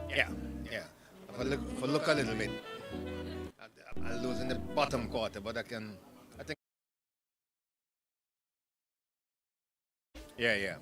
Yeah, yeah. For look a little bit. I lose in the bottom quarter, but I can. I think. Yeah, yeah.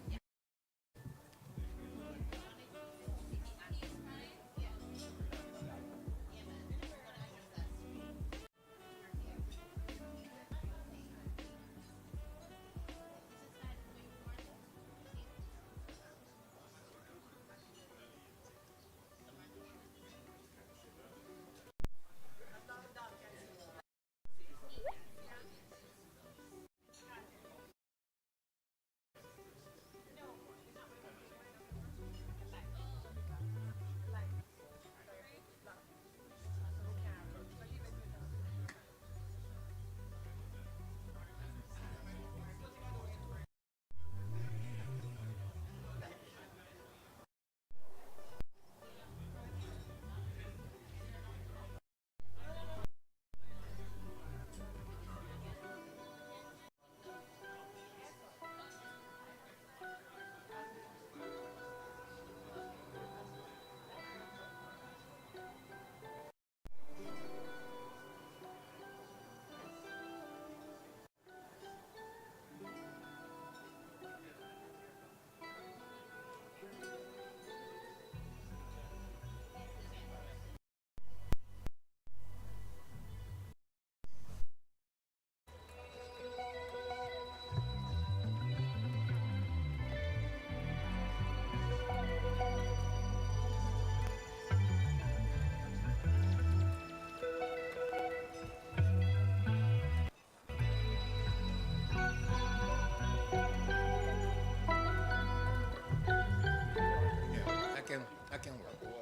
Yeah, I can work.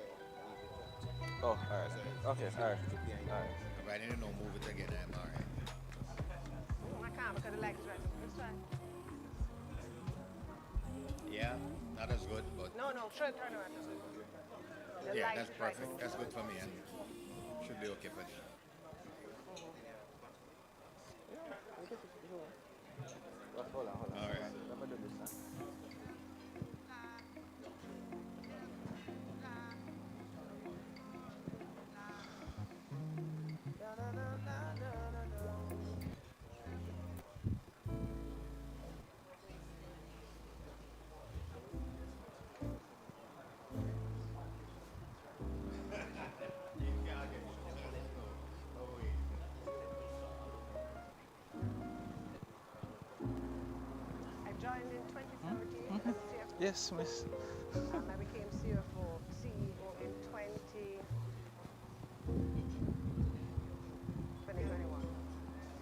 Oh, all right. Okay, all right. All right. If I didn't know move it again, I'm alright. I can't because the light is right. Let's try. Yeah, not as good, but No, no, turn around. The yeah, light that's is right. perfect. That's good for me, and should be okay for you. Hold on, hold on. All right. Let me do this now. joined in 2017 as CFO. Yes, miss. I became CEO in 2021.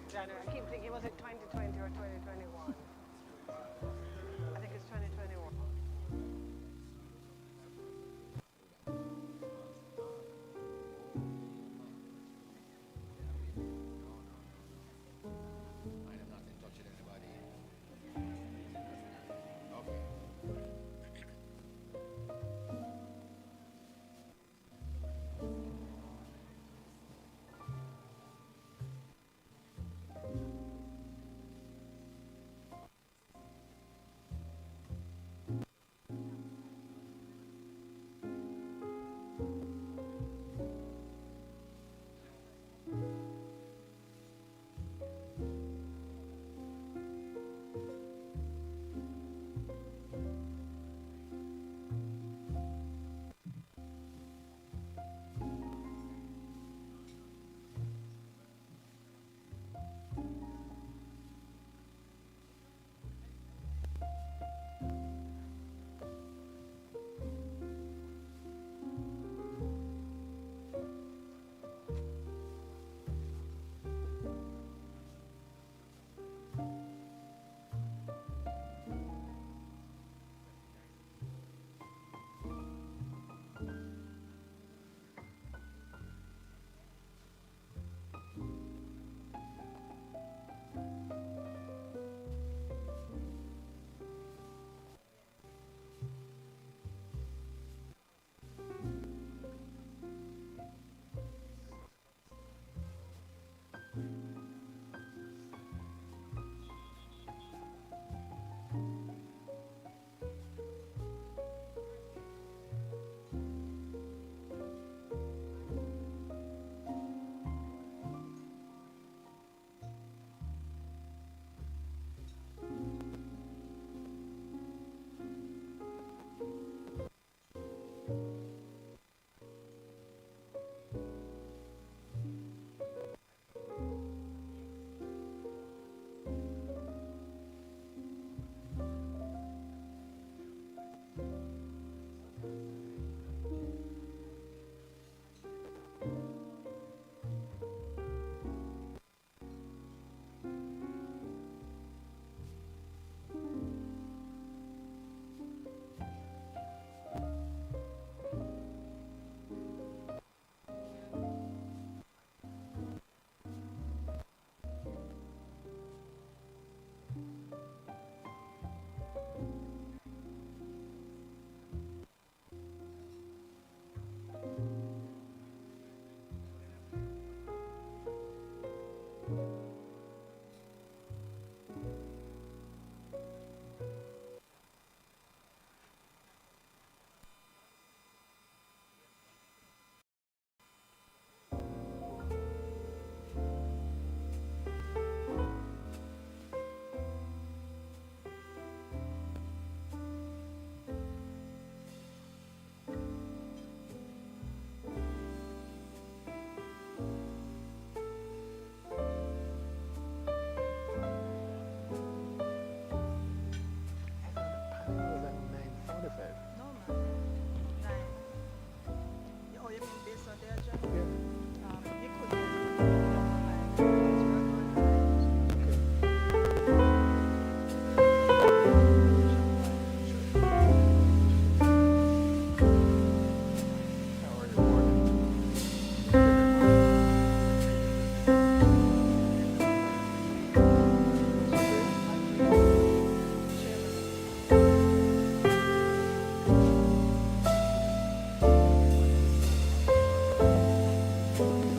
January. I keep thinking, was it 2020 or 2021? I think it's 2021. I am not in touch with anybody. Okay.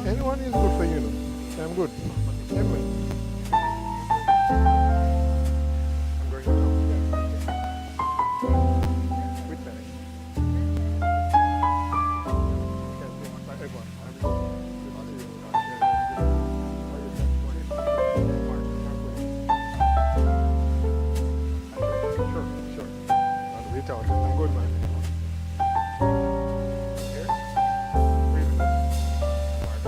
Anyone is good for you. I'm good. Everyone. I'm going now. With Benny. Yes, everyone. I'm good to see you. Sure, sure. I'll reach out. I'm good, man. Here? Wait a minute. Mark.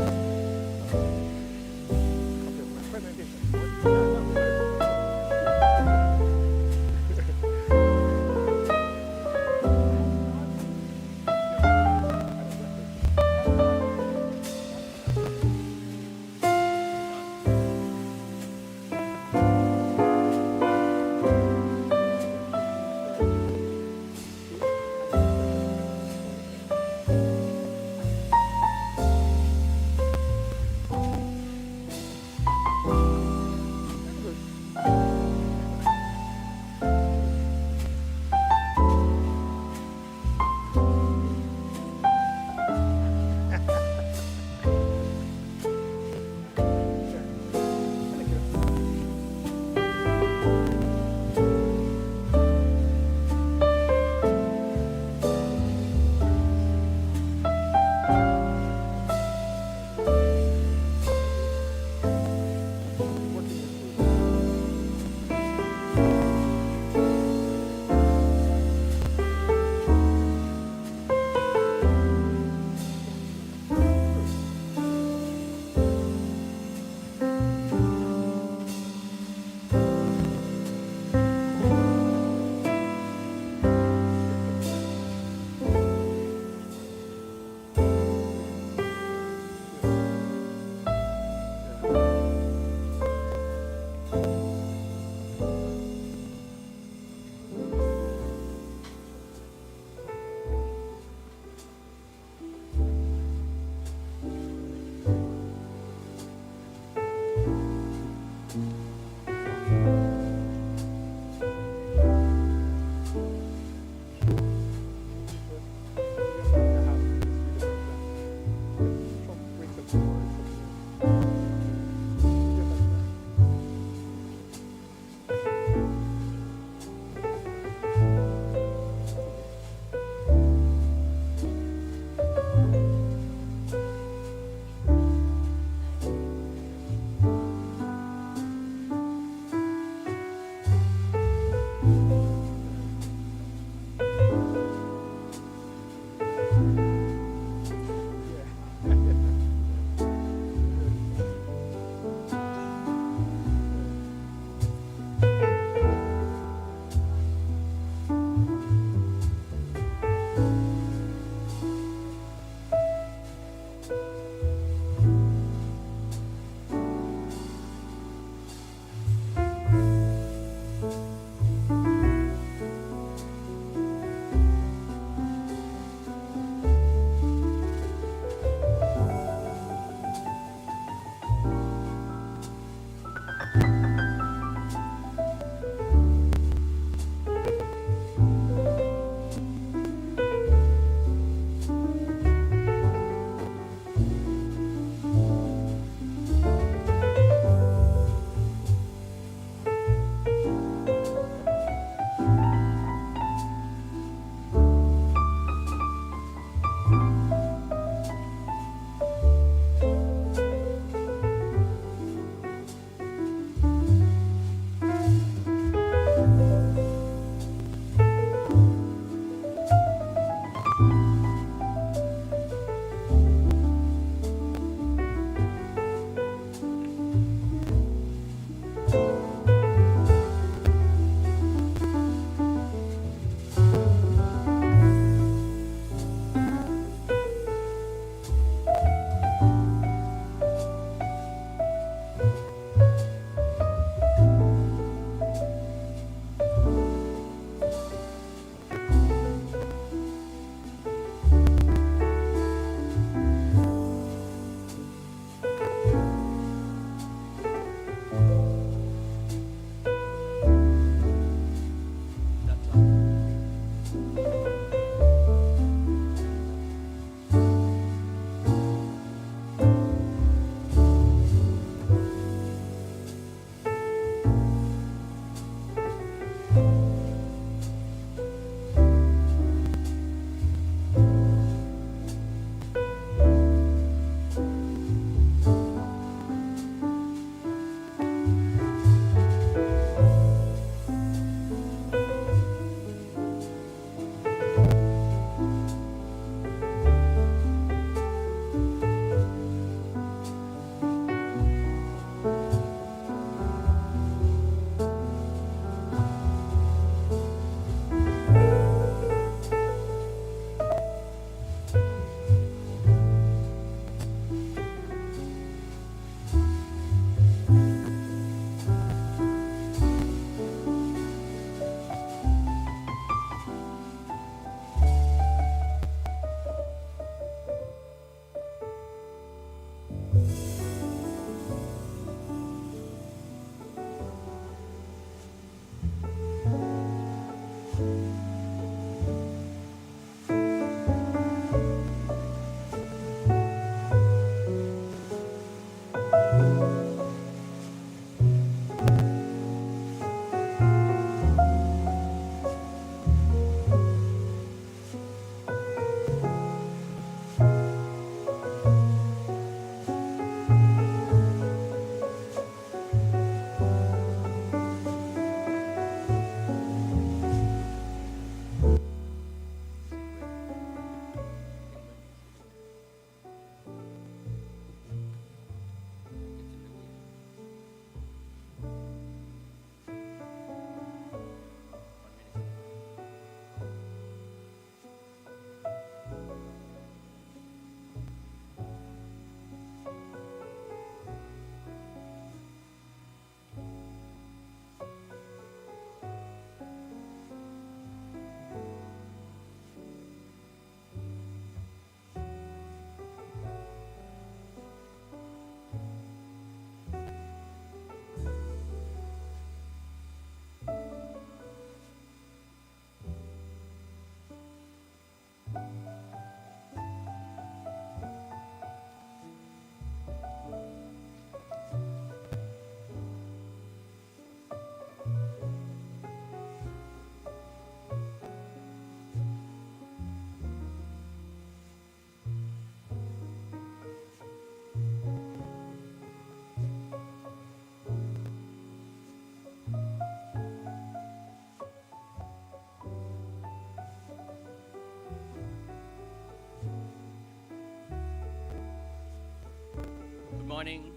Good morning.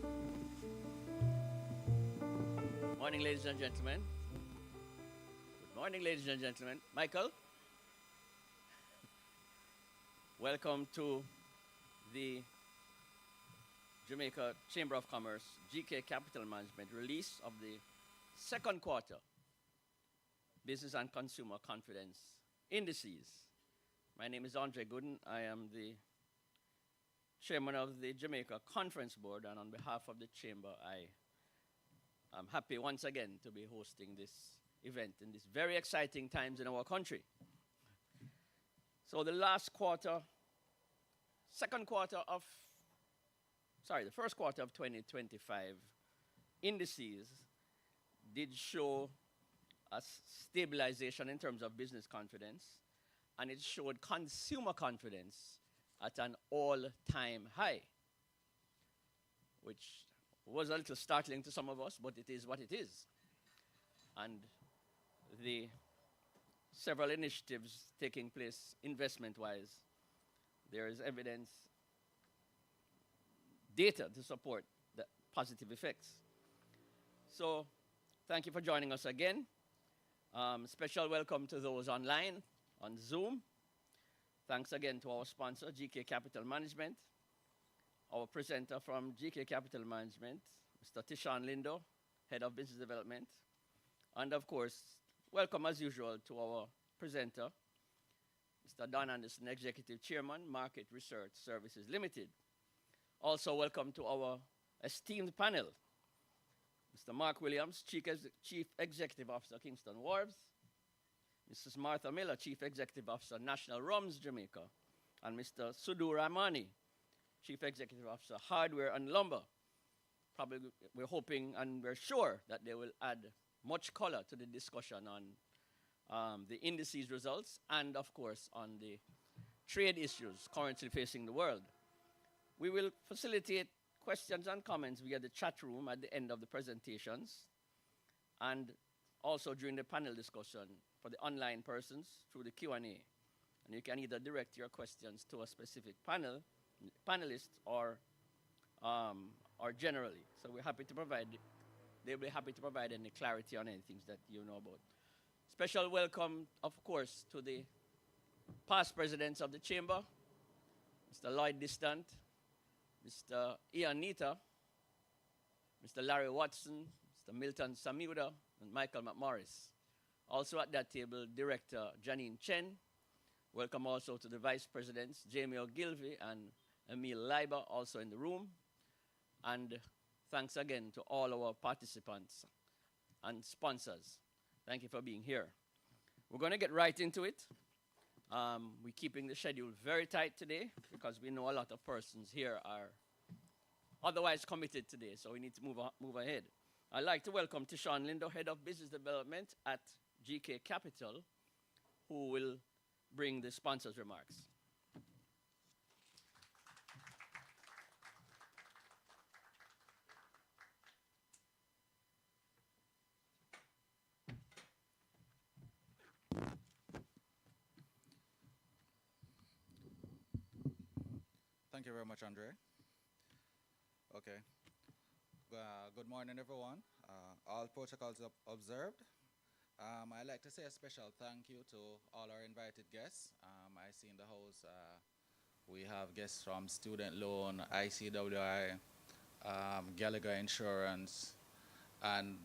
Morning, ladies and gentlemen. Good morning, ladies and gentlemen. Michael, welcome to the Jamaica Chamber of Commerce GK Capital Management release of the second quarter Business and Consumer Confidence Indices. My name is Andre Gooden. I am the chairman of the Jamaica Conference Board, and on behalf of the Chamber, I am happy once again to be hosting this event in these very exciting times in our country. So the first quarter of 2025, indices did show a stabilization in terms of business confidence, and it showed consumer confidence at an all-time high, which was a little startling to some of us, but it is what it is. And the several initiatives taking place investment-wise, there is evidence, data to support the positive effects. So thank you for joining us again. Special welcome to those online on Zoom. Thanks again to our sponsor, GK Capital Management, our presenter from GK Capital Management, Mr. Tishan Lindo, Head of Business Development, and of course, welcome as usual to our presenter, Mr. Don Anderson, Executive Chairman, Market Research Services Limited. Also welcome to our esteemed panel, Mr. Mark Williams, Chief Executive Officer, Kingston Wharves, Mrs. Martha Miller, Chief Executive Officer, National Rums, Jamaica, and Mr. Sudu Ramani, Chief Executive Officer, Hardware and Lumber. Probably we're hoping and we're sure that they will add much color to the discussion on the indices results and, of course, on the trade issues currently facing the world. We will facilitate questions and comments via the chat room at the end of the presentations and also during the panel discussion for the online persons through the Q&A. And you can either direct your questions to a specific panelist or generally. So we're happy to provide, they'll be happy to provide any clarity on anything that you know about. Special welcome, of course, to the past presidents of the Chamber, Mr. Lloyd Distant, Mr. Ian Nita, Mr. Larry Watson, Mr. Milton Samuda, and Michael McMorris. Also at that table, Director Janine Chen. Welcome also to the Vice Presidents, Jamie Ogilvie and Emil Leiber, also in the room. And thanks again to all our participants and sponsors. Thank you for being here. We're going to get right into it. We're keeping the schedule very tight today because we know a lot of persons here are otherwise committed today, so we need to move ahead. I'd like to welcome Tishawn Lindo, Head of Business Development at GK Capital, who will bring the sponsors' remarks. Thank you very much, Andre. Okay. Good morning, everyone. All protocols observed. I'd like to say a special thank you to all our invited guests. I see in the house we have guests from Student Loan, ICWI, Gallagher Insurance, and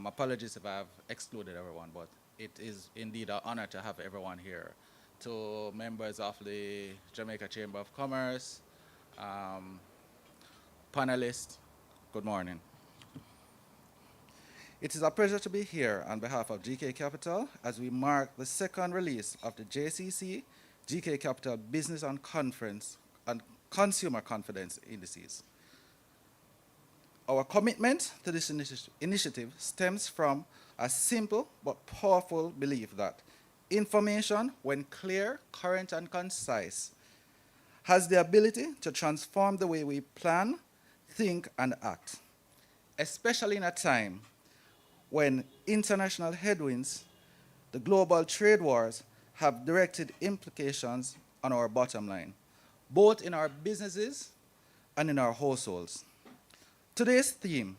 apologies if I've excluded everyone, but it is indeed an honor to have everyone here. To members of the Jamaica Chamber of Commerce, panelists, good morning. It is a pleasure to be here on behalf of GK Capital as we mark the second release of the JCC GK Capital Business and Consumer Confidence Indices. Our commitment to this initiative stems from a simple but powerful belief that information, when clear, current, and concise, has the ability to transform the way we plan, think, and act, especially in a time when international headwinds, the global trade wars, have directed implications on our bottom line, both in our businesses and in our households. Today's theme,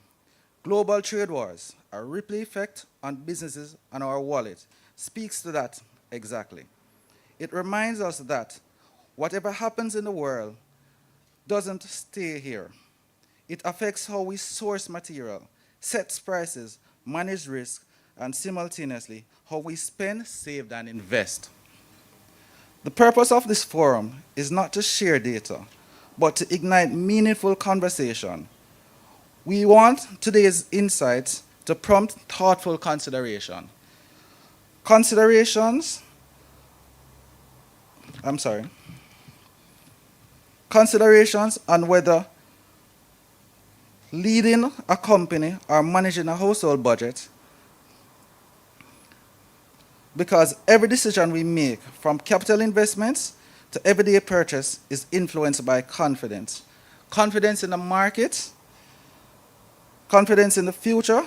global trade wars, a ripple effect on businesses and our wallet, speaks to that exactly. It reminds us that whatever happens in the world doesn't stay here. It affects how we source material, set prices, manage risk, and simultaneously how we spend, save, and invest. The purpose of this forum is not to share data, but to ignite meaningful conversation. We want today's insights to prompt thoughtful consideration. Considerations on whether leading a company or managing a household budget, because every decision we make, from capital investments to everyday purchase, is influenced by confidence. Confidence in the market, confidence in the future,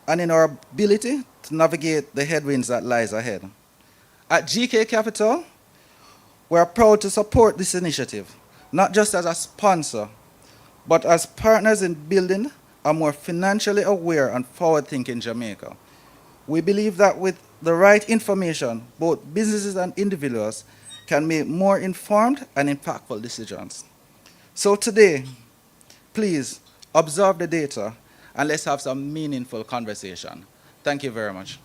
and in our ability to navigate the headwinds that lies ahead. At GK Capital, we are proud to support this initiative, not just as a sponsor, but as partners in building a more financially aware and forward-thinking Jamaica. We believe that with the right information, both businesses and individuals can make more informed and impactful decisions. So today, please observe the data and let's have some meaningful conversation. Thank you very much.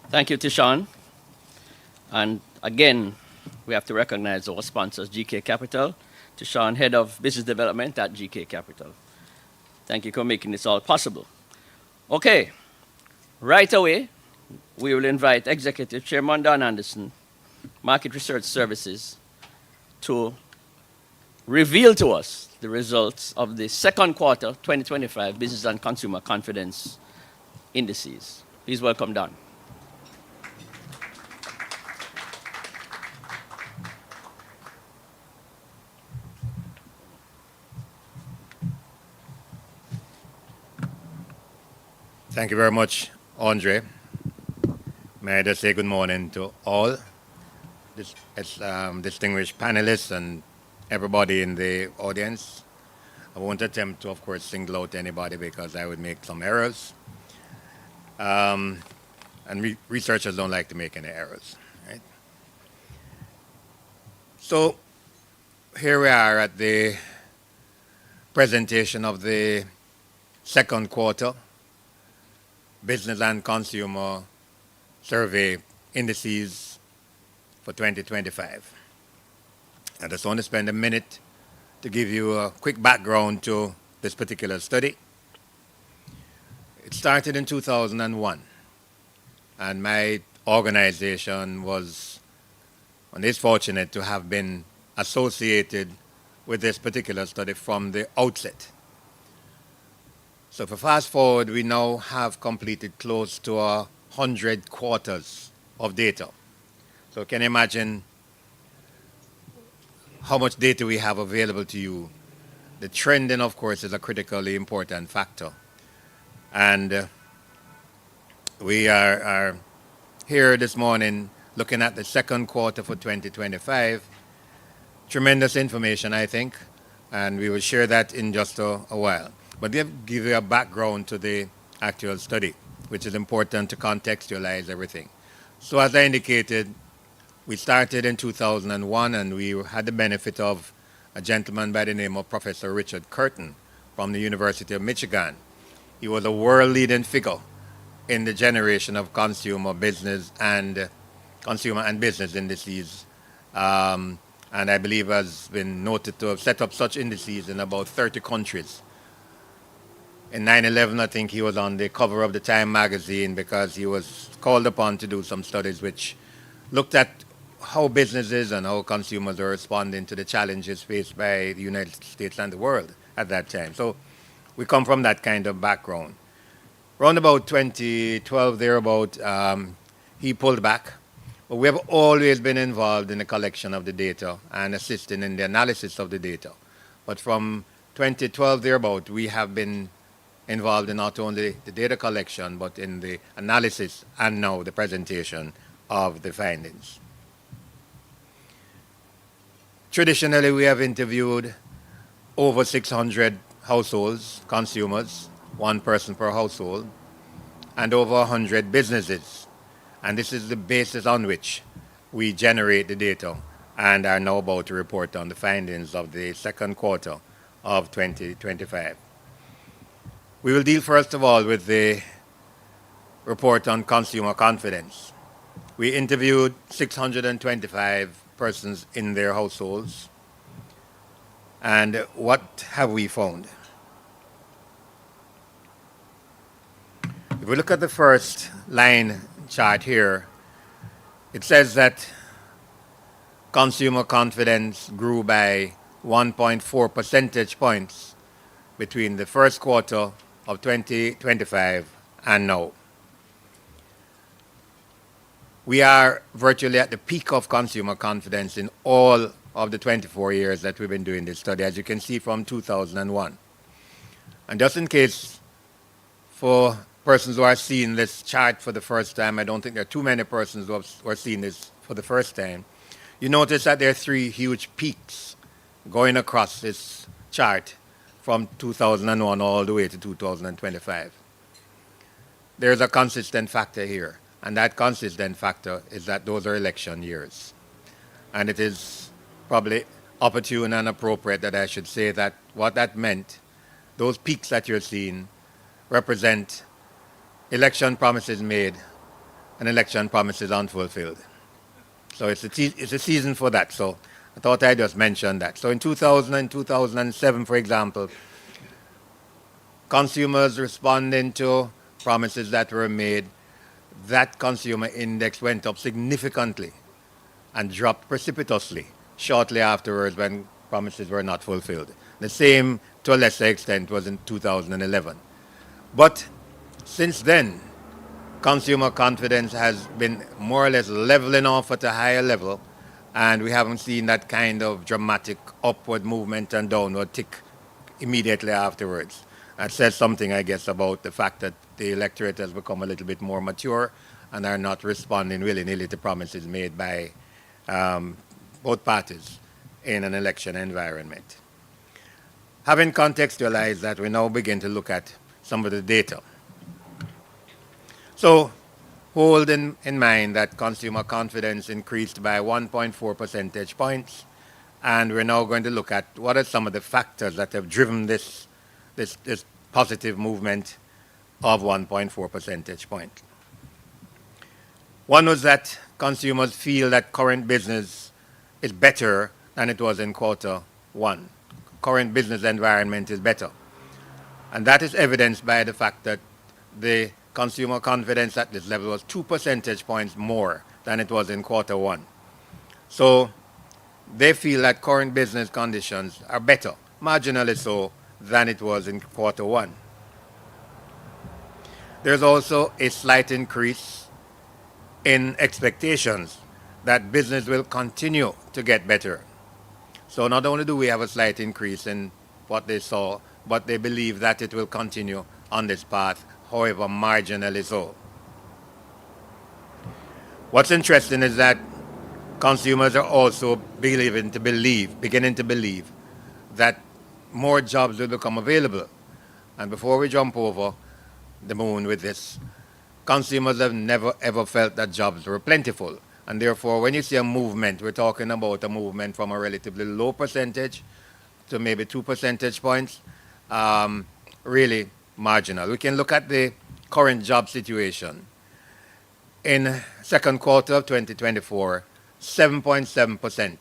Thank you, Tishawn. And again, we have to recognize our sponsors, GK Capital. Tishawn, Head of Business Development at GK Capital. Thank you for making this all possible. Okay, right away, we will invite Executive Chairman Don Anderson, Market Research Services, to reveal to us the results of the second quarter 2025 Business and Consumer Confidence Indices. Please welcome Don. Thank you very much, Andre. May I just say good morning to all distinguished panelists and everybody in the audience. I won't attempt to, of course, single out anybody because I would make some errors. And researchers don't like to make any errors, right? So here we are at the presentation of the second quarter Business and Consumer Survey Indices for 2025. I just want to spend a minute to give you a quick background to this particular study. It started in 2001, and my organization was and is fortunate to have been associated with this particular study from the outset. So if we fast forward, we now have completed close to 100 quarters of data. So can you imagine how much data we have available to you? The trending, of course, is a critically important factor. And we are here this morning looking at the second quarter for 2025. Tremendous information, I think, and we will share that in just a while. But give you a background to the actual study, which is important to contextualize everything. So as I indicated, we started in 2001, and we had the benefit of a gentleman by the name of Professor Richard Curtin from the University of Michigan. He was a world-leading figure in the generation of consumer and business indices, and I believe has been noted to have set up such indices in about 30 countries. In 9/11, I think he was on the cover of the Time magazine because he was called upon to do some studies which looked at how businesses and how consumers are responding to the challenges faced by the United States and the world at that time. So we come from that kind of background. Around about 2012, thereabout, he pulled back. But we have always been involved in the collection of the data and assisting in the analysis of the data. But from 2012, thereabout, we have been involved in not only the data collection, but in the analysis and now the presentation of the findings. Traditionally, we have interviewed over 600 households, consumers, one person per household, and over 100 businesses. And this is the basis on which we generate the data and are now about to report on the findings of the second quarter of 2025. We will deal first of all with the report on consumer confidence. We interviewed 625 persons in their households. And what have we found? If we look at the first line chart here, it says that consumer confidence grew by 1.4 percentage points between the first quarter of 2025 and now. We are virtually at the peak of consumer confidence in all of the 24 years that we've been doing this study, as you can see from 2001. And just in case, for persons who are seeing this chart for the first time, I don't think there are too many persons who are seeing this for the first time, you notice that there are three huge peaks going across this chart from 2001 all the way to 2025. There's a consistent factor here, and that consistent factor is that those are election years. And it is probably opportune and appropriate that I should say that what that meant, those peaks that you're seeing, represent election promises made and election promises unfulfilled. So it's a season for that. So I thought I'd just mention that. So in 2000 and 2007, for example, consumers responding to promises that were made, that consumer index went up significantly and dropped precipitously shortly afterwards when promises were not fulfilled. The same, to a lesser extent, was in 2011. But since then, consumer confidence has been more or less leveling off at a higher level, and we haven't seen that kind of dramatic upward movement and downward tick immediately afterwards. That says something, I guess, about the fact that the electorate has become a little bit more mature and are not responding willy-nilly to promises made by both parties in an election environment. Having contextualized that, we now begin to look at some of the data. So, hold in mind that consumer confidence increased by 1.4 percentage points, and we're now going to look at what are some of the factors that have driven this positive movement of 1.4 percentage point. One was that consumers feel that current business is better than it was in quarter one. Current business environment is better. And that is evidenced by the fact that the consumer confidence at this level was 2 percentage points more than it was in quarter one. So they feel that current business conditions are better, marginally so, than it was in quarter one. There's also a slight increase in expectations that business will continue to get better. So not only do we have a slight increase in what they saw, but they believe that it will continue on this path, however marginally so. What's interesting is that consumers are also beginning to believe that more jobs will become available. And before we jump over the moon with this, consumers have never ever felt that jobs were plentiful. And therefore, when you see a movement, we're talking about a movement from a relatively low percentage to maybe 2 percentage points, really marginal. We can look at the current job situation. In second quarter of 2024, 7.7%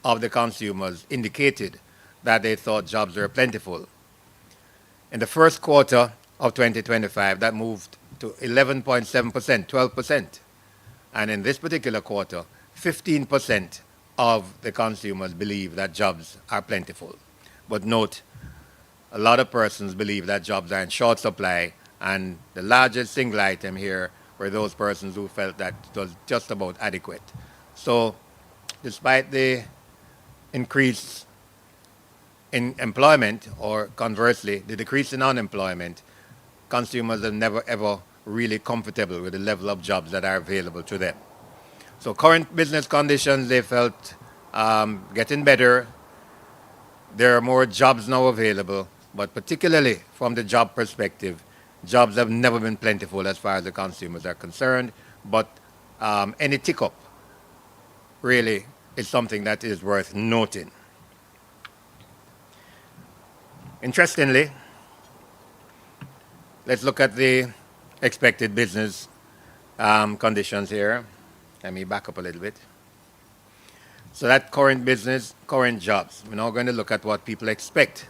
of the consumers indicated that they thought jobs were plentiful. In the first quarter of 2025, that moved to 11.7%, 12%. And in this particular quarter, 15% of the consumers believe that jobs are plentiful. But note, a lot of persons believe that jobs are in short supply, and the largest single item here were those persons who felt that it was just about adequate. So, despite the increase in employment, or conversely, the decrease in unemployment, consumers are never ever really comfortable with the level of jobs that are available to them. So current business conditions, they felt getting better. There are more jobs now available, but particularly from the job perspective, jobs have never been plentiful as far as the consumers are concerned, but any tick up really is something that is worth noting. Interestingly, let's look at the expected business conditions here. Let me back up a little bit. So that current business, current jobs. We're now going to look at what people expect.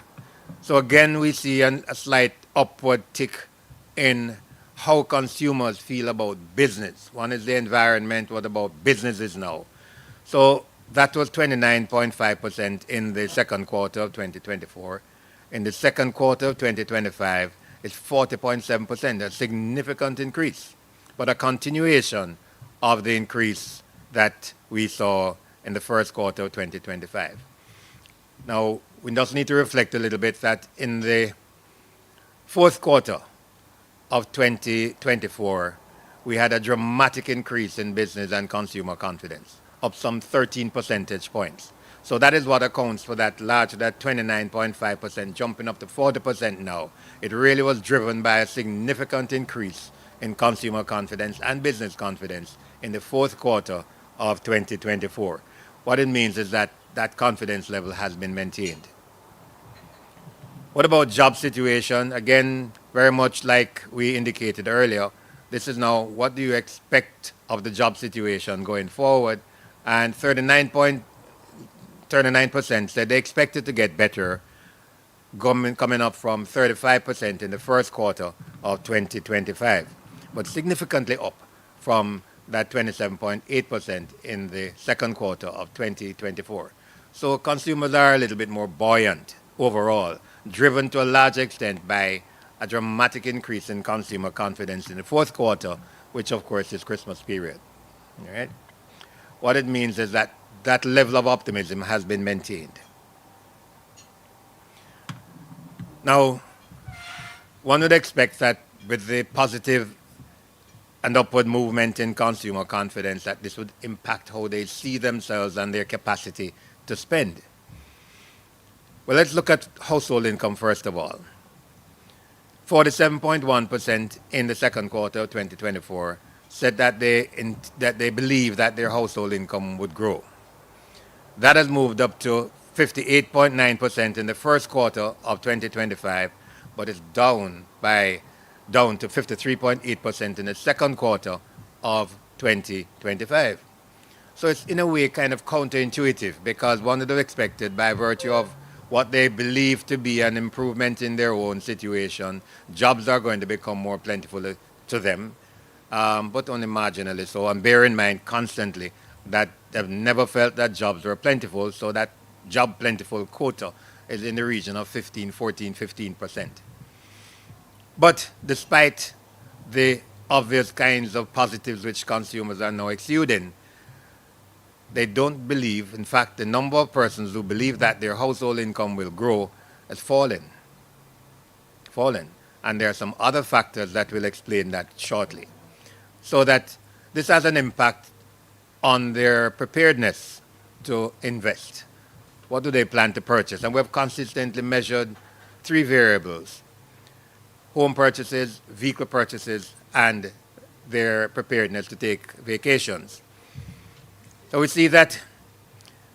So again, we see a slight upward tick in how consumers feel about business. One is the environment, what about businesses now? So that was 29.5% in the second quarter of 2024. In the second quarter of 2025, it's 40.7%, a significant increase, but a continuation of the increase that we saw in the first quarter of 2025. Now, we just need to reflect a little bit that in the fourth quarter of 2024, we had a dramatic increase in business and consumer confidence, up some 13 percentage points. So that is what accounts for that 29.5% jumping up to 40% now. It really was driven by a significant increase in consumer confidence and business confidence in the fourth quarter of 2024. What it means is that that confidence level has been maintained. What about job situation? Again, very much like we indicated earlier, this is now what do you expect of the job situation going forward? And 39% said they expected to get better, coming up from 35% in the first quarter of 2025, but significantly up from that 27.8% in the second quarter of 2024. So consumers are a little bit more buoyant overall, driven to a large extent by a dramatic increase in consumer confidence in the fourth quarter, which of course is Christmas period. All right? What it means is that that level of optimism has been maintained. Now, one would expect that with the positive and upward movement in consumer confidence, that this would impact how they see themselves and their capacity to spend. Well, let's look at household income first of all. 47.1% in the second quarter of 2024 said that they believe that their household income would grow. That has moved up to 58.9% in the first quarter of 2025, but it's down to 53.8% in the second quarter of 2025. So it's in a way kind of counterintuitive, because one would have expected, by virtue of what they believe to be an improvement in their own situation. Jobs are going to become more plentiful to them, but only marginally so. And bear in mind constantly that they've never felt that jobs were plentiful, so that job plentiful quota is in the region of 15, 14, 15%. But despite the obvious kinds of positives which consumers are now exuding, they don't believe, in fact, the number of persons who believe that their household income will grow has fallen. And there are some other factors that will explain that shortly. So that this has an impact on their preparedness to invest. What do they plan to purchase? And we've consistently measured three variables: home purchases, vehicle purchases, and their preparedness to take vacations. So we see that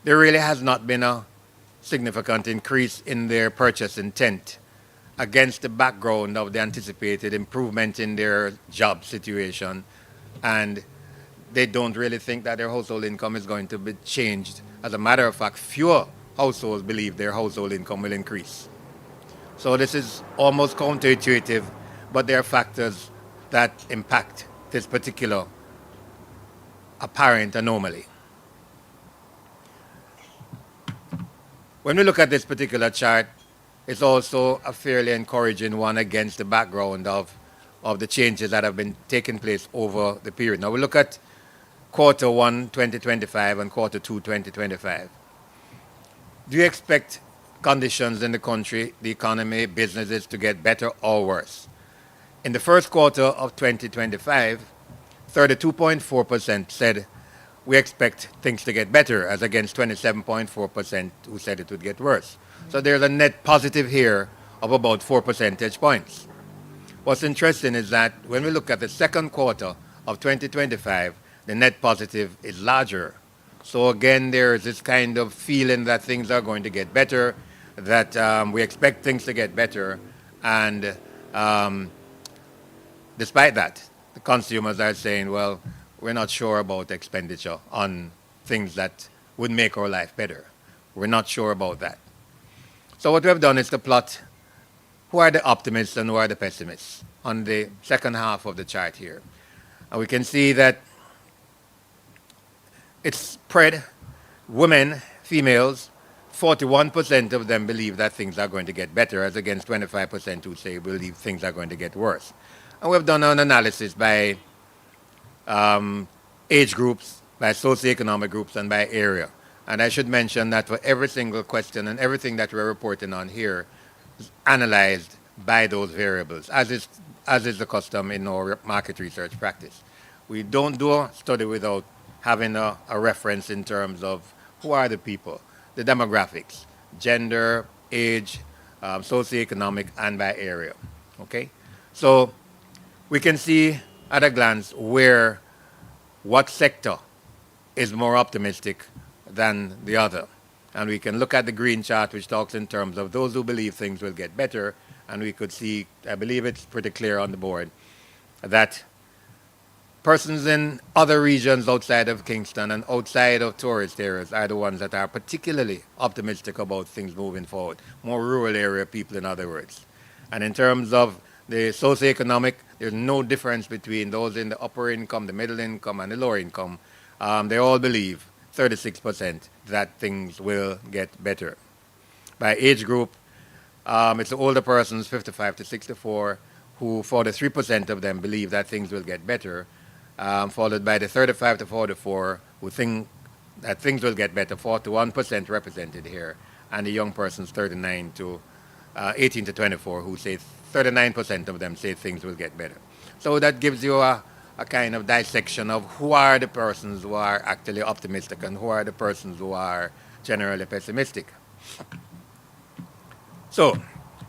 there really has not been a significant increase in their purchase intent against the background of the anticipated improvement in their job situation, and they don't really think that their household income is going to be changed. As a matter of fact, fewer households believe their household income will increase. So this is almost counterintuitive, but there are factors that impact this particular apparent anomaly. When we look at this particular chart, it's also a fairly encouraging one against the background of the changes that have been taking place over the period. Now we look at quarter 1, 2025 and quarter 2, 2025. Do you expect conditions in the country, the economy, businesses to get better or worse? In the first quarter of 2025, 32.4% said we expect things to get better, as against 27.4% who said it would get worse. So there's a net positive here of about 4 percentage points. What's interesting is that when we look at the second quarter of 2025, the net positive is larger. So again, there is this kind of feeling that things are going to get better, that we expect things to get better, and despite that, the consumers are saying, well, we're not sure about expenditure on things that would make our life better. We're not sure about that. So what we have done is to plot who are the optimists and who are the pessimists on the second half of the chart here. And we can see that it's spread. Women, females, 41% of them believe that things are going to get better, as against 25% who say believe things are going to get worse. And we've done an analysis by age groups, by socioeconomic groups, and by area. And I should mention that for every single question and everything that we're reporting on here is analyzed by those variables, as is the custom in our market research practice. We don't do a study without having a reference in terms of who are the people, the demographics, gender, age, socioeconomic, and by area. Okay? So we can see at a glance what sector is more optimistic than the other. And we can look at the green chart, which talks in terms of those who believe things will get better, and we could see, I believe it's pretty clear on the board, that persons in other regions outside of Kingston and outside of tourist areas are the ones that are particularly optimistic about things moving forward. More rural area people, in other words. And in terms of the socioeconomic, there's no difference between those in the upper income, the middle income, and the lower income. They all believe, 36%, that things will get better. By age group, it's the older persons, 55 to 64, who 43% of them believe that things will get better, followed by the 35 to 44, who think that things will get better, 41% represented here, and the young persons, 39 to 18 to 24, who say 39% of them say things will get better. So that gives you a kind of dissection of who are the persons who are actually optimistic and who are the persons who are generally pessimistic. So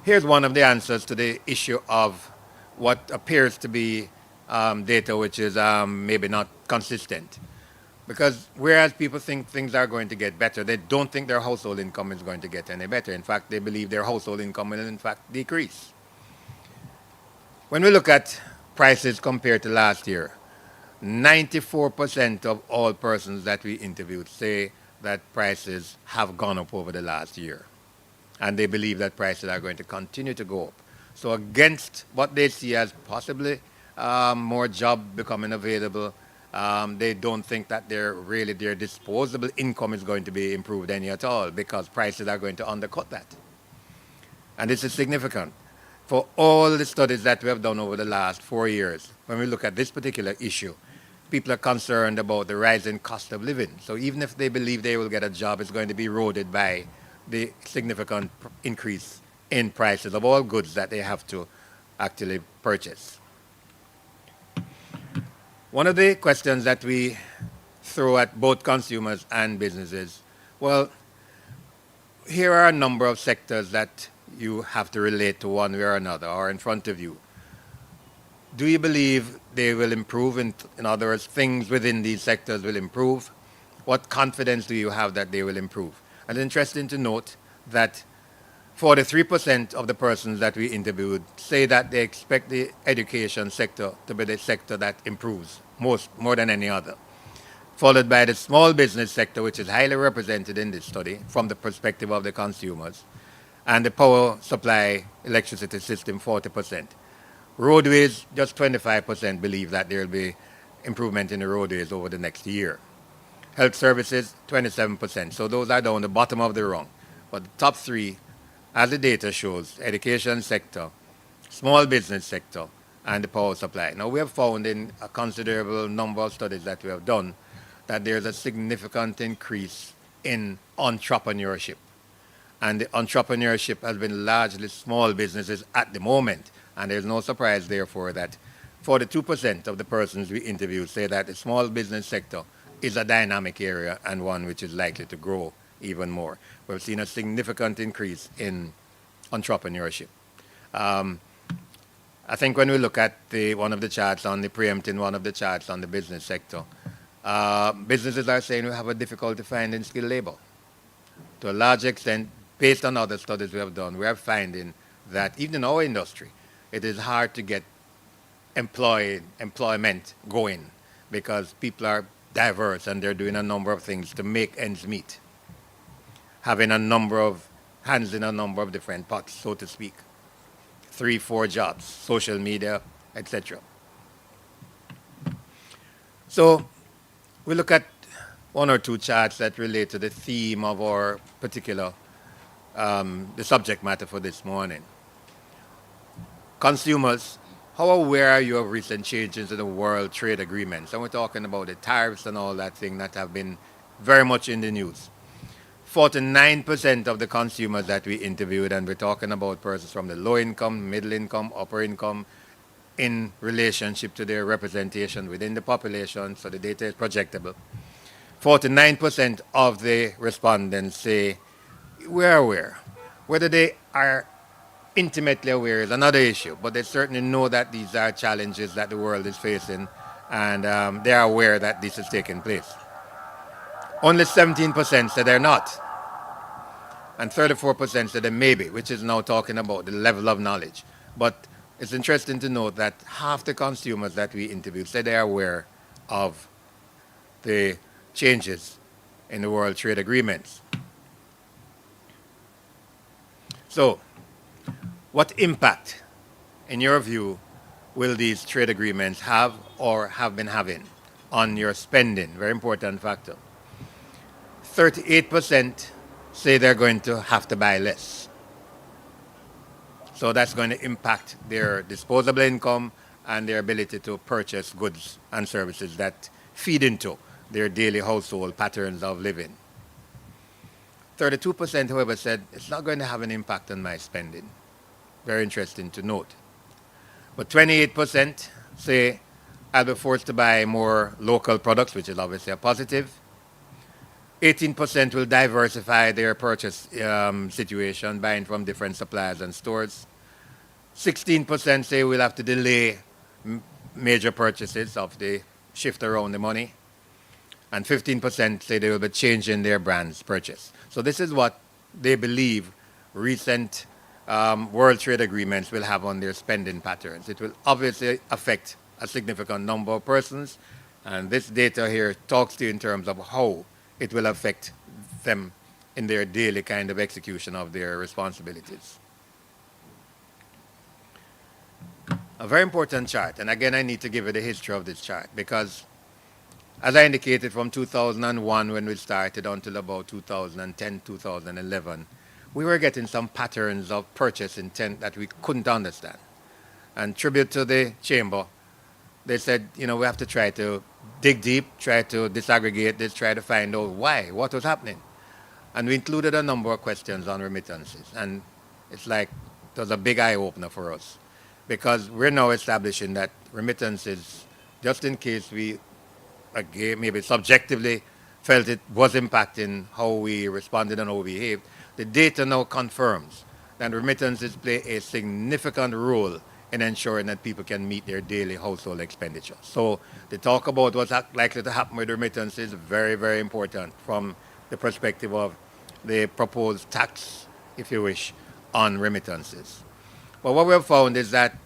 here's one of the answers to the issue of what appears to be data which is maybe not consistent. Because whereas people think things are going to get better, they don't think their household income is going to get any better. In fact, they believe their household income will in fact decrease. When we look at prices compared to last year, 94% of all persons that we interviewed say that prices have gone up over the last year. and they believe that prices are going to continue to go up. So against what they see as possibly more job becoming available, they don't think that their disposable income is going to be improved any at all because prices are going to undercut that. And this is significant. For all the studies that we have done over the last 4 years, when we look at this particular issue, people are concerned about the rising cost of living. So even if they believe they will get a job, it's going to be eroded by the significant increase in prices of all goods that they have to actually purchase. One of the questions that we throw at both consumers and businesses, well, here are a number of sectors that you have to relate to one way or another or in front of you. Do you believe they will improve? In other words, things within these sectors will improve? What confidence do you have that they will improve? And it's interesting to note that 43% of the persons that we interviewed say that they expect the education sector to be the sector that improves more than any other, followed by the small business sector, which is highly represented in this study from the perspective of the consumers, and the power supply electricity system, 40%. Roadways, just 25% believe that there will be improvement in the roadways over the next year. Health services, 27%. So those are down the bottom of the rung. But the top three, as the data shows, education sector, small business sector, and the power supply. Now, we have found in a considerable number of studies that we have done that there's a significant increase in entrepreneurship. And the entrepreneurship has been largely small businesses at the moment. And there's no surprise, therefore, that 42% of the persons we interviewed say that the small business sector is a dynamic area and one which is likely to grow even more. We've seen a significant increase in entrepreneurship. I think when we look at one of the charts on the preempting one of the charts on the business sector, businesses are saying we have a difficulty finding skilled labor. To a large extent, based on other studies we have done, we are finding that even in our industry, it is hard to get employment going because people are diverse and they're doing a number of things to make ends meet, having a number of hands in a number of different pots, so to speak. 3-4 jobs, social media, etc. So we look at one or two charts that relate to the theme of our particular, the subject matter for this morning. Consumers, how aware are you of recent changes in the world trade agreements? And we're talking about the tariffs and all that thing that have been very much in the news. 49% of the consumers that we interviewed, and we're talking about persons from the low income, middle income, upper income, in relationship to their representation within the population, so the data is projectable. 49% of the respondents say we're aware. Whether they are intimately aware is another issue, but they certainly know that these are challenges that the world is facing, and they are aware that this is taking place. Only 17% said they're not. And 34% said they maybe, which is now talking about the level of knowledge. But it's interesting to note that half the consumers that we interviewed said they are aware of the changes in the world trade agreements. So, what impact, in your view, will these trade agreements have or have been having on your spending? Very important factor. 38% say they're going to have to buy less. So that's going to impact their disposable income and their ability to purchase goods and services that feed into their daily household patterns of living. 32%, however, said it's not going to have an impact on my spending. Very interesting to note. But 28% say I'll be forced to buy more local products, which is obviously a positive. 18% will diversify their purchase situation, buying from different suppliers and stores. 16% say we'll have to delay major purchases of the shift around the money. And 15% say they will be changing their brand's purchase. So this is what they believe recent world trade agreements will have on their spending patterns. It will obviously affect a significant number of persons. And this data here talks to you in terms of how it will affect them in their daily kind of execution of their responsibilities. A very important chart, and again I need to give you the history of this chart because as I indicated from 2001 when we started until about 2010, 2011, we were getting some patterns of purchase intent that we couldn't understand. And tribute to the chamber, they said, you know, we have to try to dig deep, try to disaggregate this, try to find out why, what was happening. And we included a number of questions on remittances. And it's like, it was a big eye opener for us because we're now establishing that remittances, just in case we, again, maybe subjectively felt it was impacting how we responded and how we behaved, the data now confirms that remittances play a significant role in ensuring that people can meet their daily household expenditure. So to talk about what's likely to happen with remittances is very, very important from the perspective of the proposed tax, if you wish, on remittances. But what we have found is that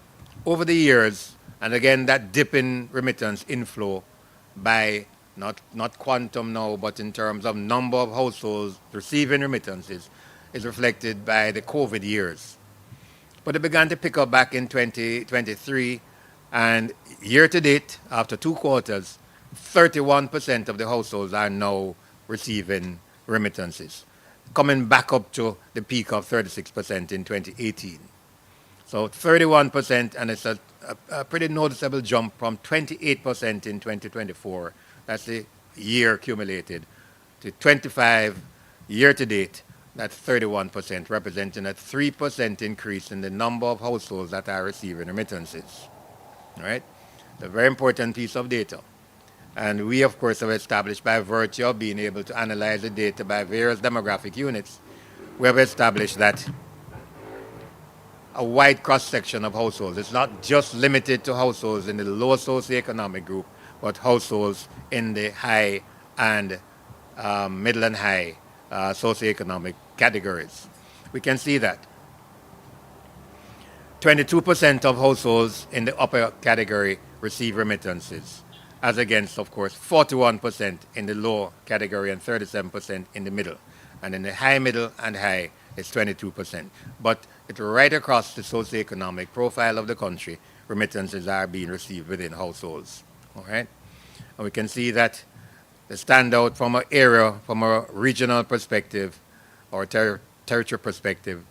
over the years, and again that dip in remittance inflow by not quantum now, but in terms of number of households receiving remittances, is reflected by the COVID years. But it began to pick up back in 2023, and year to date, after 2 quarters, 31% of the households are now receiving remittances, coming back up to the peak of 36% in 2018. So 31%, and it's a pretty noticeable jump from 28% in 2024, that's the year accumulated, to 25 year to date, that's 31%, representing a 3% increase in the number of households that are receiving remittances. All right? It's a very important piece of data. And we, of course, have established by virtue of being able to analyze the data by various demographic units, we have established that a wide cross-section of households. It's not just limited to households in the lower socioeconomic group, but households in the high and middle and high socioeconomic categories. We can see that 22% of households in the upper category receive remittances, as against, of course, 41% in the low category and 37% in the middle. And in the high, middle, and high, it's 22%. But it's right across the socioeconomic profile of the country, remittances are being received within households. All right? And we can see that the standout from an area, from a regional perspective or territory perspective,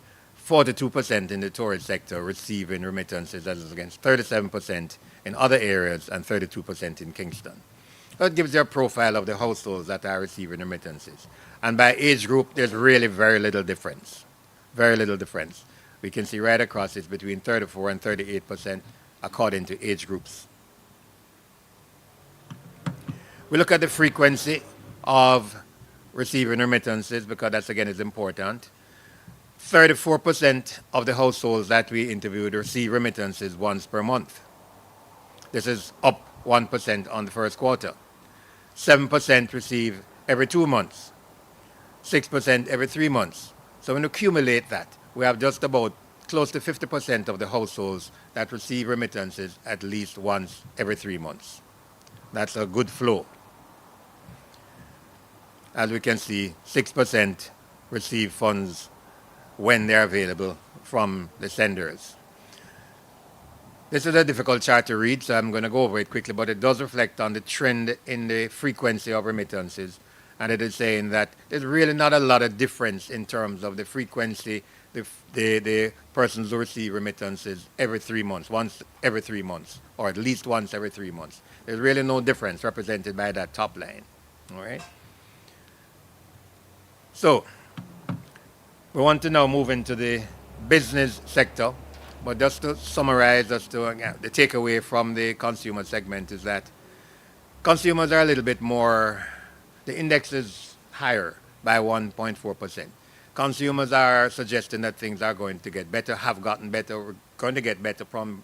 42% in the tourist sector receiving remittances as against 37% in other areas and 32% in Kingston. That gives you a profile of the households that are receiving remittances. And by age group, there's really very little difference. Very little difference. We can see right across it's between 34 and 38% according to age groups. We look at the frequency of receiving remittances because that's, again, is important. 34% of the households that we interviewed receive remittances once per month. This is up 1% on the first quarter. 7% receive every 2 months. 6% every 3 months. So when you accumulate that, we have just about close to 50% of the households that receive remittances at least once every 3 months. That's a good flow. As we can see, 6% receive funds when they're available from the senders. This is a difficult chart to read, so I'm going to go over it quickly, but it does reflect on the trend in the frequency of remittances. And it is saying that there's really not a lot of difference in terms of the frequency, the persons who receive remittances every 3 months, once every 3 months, or at least once every 3 months. There's really no difference represented by that top line. All right? So, we want to now move into the business sector, but just to summarize, the takeaway from the consumer segment is that consumers are a little bit more, the index is higher by 1.4%. Consumers are suggesting that things are going to get better, have gotten better, or going to get better from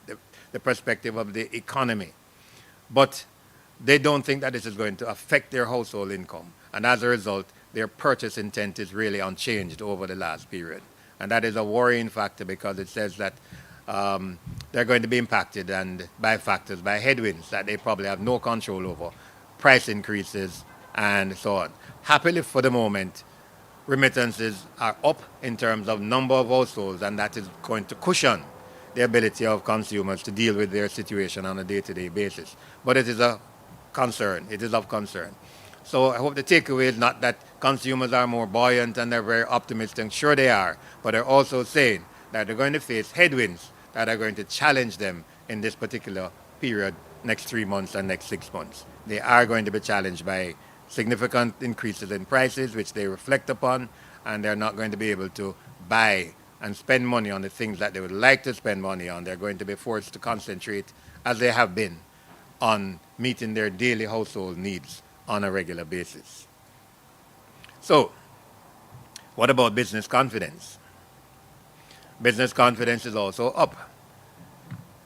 the perspective of the economy. But they don't think that this is going to affect their household income. And as a result, their purchase intent is really unchanged over the last period. And that is a worrying factor because it says that they're going to be impacted and by factors, by headwinds that they probably have no control over, price increases, and so on. Happily for the moment, remittances are up in terms of number of households, and that is going to cushion the ability of consumers to deal with their situation on a day-to-day basis. But it is a concern. It is of concern. So I hope the takeaway is not that consumers are more buoyant and they're very optimistic. Sure they are, but they're also saying that they're going to face headwinds that are going to challenge them in this particular period, next 3 months and next 6 months. They are going to be challenged by significant increases in prices, which they reflect upon, and they're not going to be able to buy and spend money on the things that they would like to spend money on. They're going to be forced to concentrate, as they have been, on meeting their daily household needs on a regular basis. So, what about business confidence? Business confidence is also up.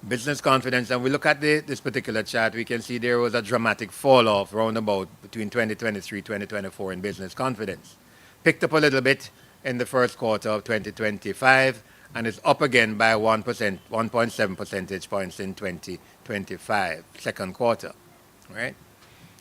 Business confidence, and we look at this particular chart, we can see there was a dramatic fall off roundabout between 2023 2024 in business confidence. Picked up a little bit in the first quarter of 2025, and it's up again by 1.7 percentage points in 2025, second quarter, right?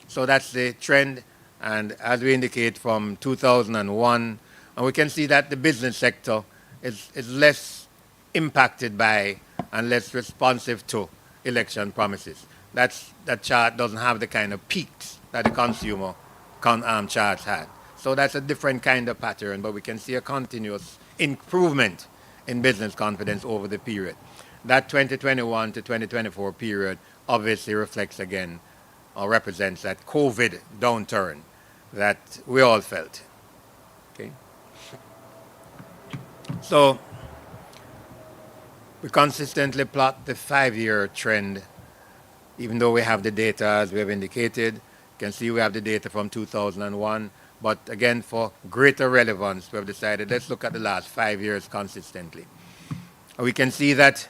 So that's the trend, and as we indicate from 2001, and we can see that the business sector is less impacted by and less responsive to election promises. That chart doesn't have the kind of peaks that the consumer charts had. So that's a different kind of pattern, but we can see a continuous improvement in business confidence over the period. That 2021 to 2024 period obviously reflects again or represents that COVID downturn that we all felt. Okay. So we consistently plot the 5-year trend, even though we have the data as we have indicated. You can see we have the data from 2001, but again, for greater relevance, we have decided let's look at the last 5 years consistently. And we can see that,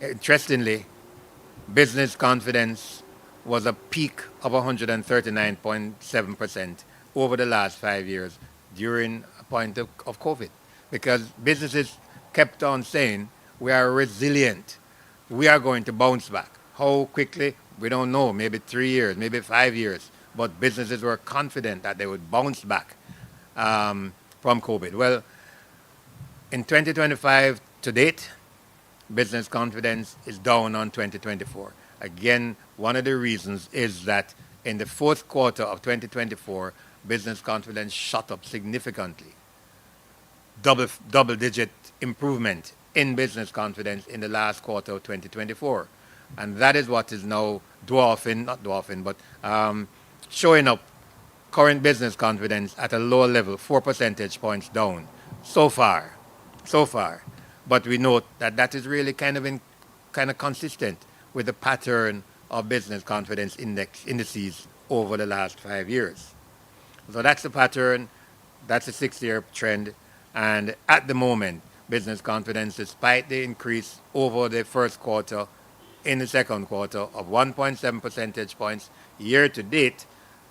interestingly, business confidence was a peak of 139.7% over the last 5 years during a point of COVID, because businesses kept on saying, we are resilient. We are going to bounce back. How quickly? We don't know. Maybe 3 years, maybe 5 years. But businesses were confident that they would bounce back from COVID. Well, in 2025 to date, business confidence is down on 2024. Again, one of the reasons is that in the fourth quarter of 2024, business confidence shot up significantly. Double-digit improvement in business confidence in the last quarter of 2024. And that is what is now showing up current business confidence at a lower level, 4 percentage points down so far. But we note that that is really kind of consistent with the pattern of business confidence indices over the last 5 years. So that's the pattern, that's a 6-year trend, and at the moment, business confidence, despite the increase over the first quarter in the second quarter of 1.7 percentage points year to date,